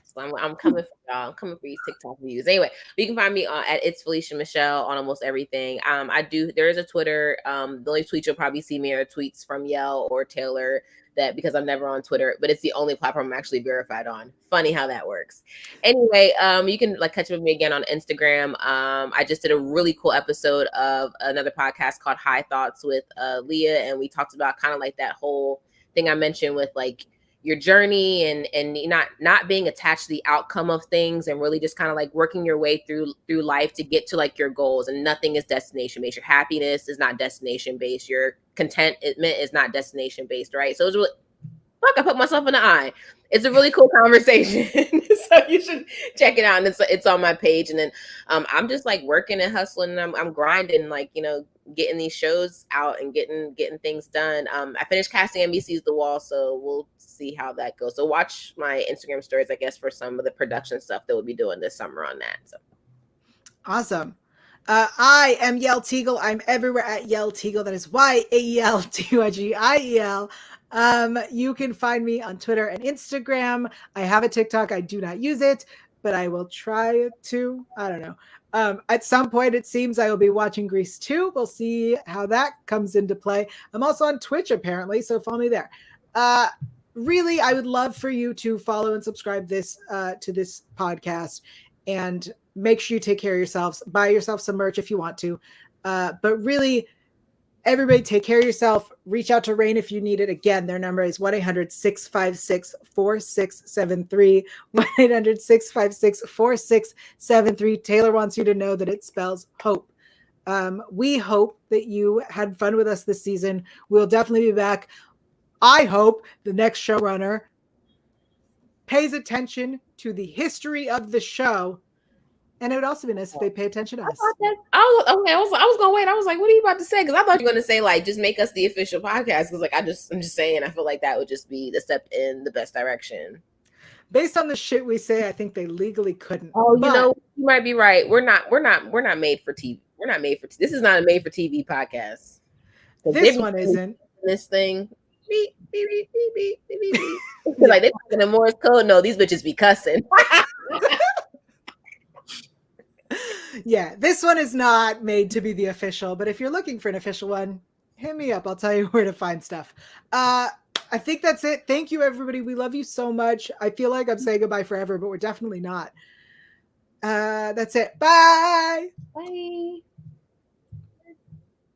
So I'm coming for y'all. I'm coming for these TikTok views. Anyway, you can find me at It's Felicia Michelle on almost everything. There is a Twitter. The only tweets you'll probably see me are tweets from Yael or Taylor, that because I'm never on Twitter, but it's the only platform I'm actually verified on. Funny how that works. Anyway, you can catch up with me again on Instagram. I just did a really cool episode of another podcast called High Thoughts with Leah, and we talked about kind of like that whole thing I mentioned with like your journey and not being attached to the outcome of things, and really just kind of like working your way through life to get to like your goals. And nothing is destination based. Your happiness is not destination based. Your contentment is not destination based, right? So it's really, fuck, I put myself in the eye. It's a really cool conversation. So you should check it out. And it's on my page. And then I'm just like working and hustling, and I'm grinding, like, getting these shows out and getting things done. I finished casting NBC's The Wall, so we'll see how that goes. So watch my Instagram stories, I guess, for some of the production stuff that we'll be doing this summer on that. So awesome. I am Yael Tygiel. I'm everywhere at Yael Tygiel. That is YAELTYGIEL. You can find me on Twitter and Instagram. I have a TikTok. I do not use it, but I will try to. I don't know. At some point, it seems I will be watching Grease 2. We'll see how that comes into play. I'm also on Twitch, apparently, so follow me there. Really, I would love for you to follow and subscribe to this podcast, and make sure you take care of yourselves. Buy yourself some merch if you want to. But really, everybody take care of yourself. Reach out to RAINN if you need it. Again, their number is 1-800-656-4673. 1-800-656-4673. Taylor wants you to know that it spells hope. We hope that you had fun with us this season. We'll definitely be back. I hope the next showrunner pays attention to the history of the show. And it would also be nice if they pay attention to us. I was gonna wait. I was like, what are you about to say? Because I thought you were gonna say like just make us the official podcast. Because like I'm just saying, I feel like that would just be the step in the best direction. Based on the shit we say, I think they legally couldn't. Oh, you might be right. We're not made for TV. We're not made for this is not a made for TV podcast. This one isn't. This thing. Beep, beep, beep, beep, beep, beep, beep. Like they talking in Morse code. No, these bitches be cussing. Yeah, this one is not made to be the official, but if you're looking for an official one, hit me up. I'll tell you where to find stuff. I think that's it. Thank you, everybody. We love you so much. I feel like I'm saying goodbye forever, but we're definitely not. That's it. Bye. Bye.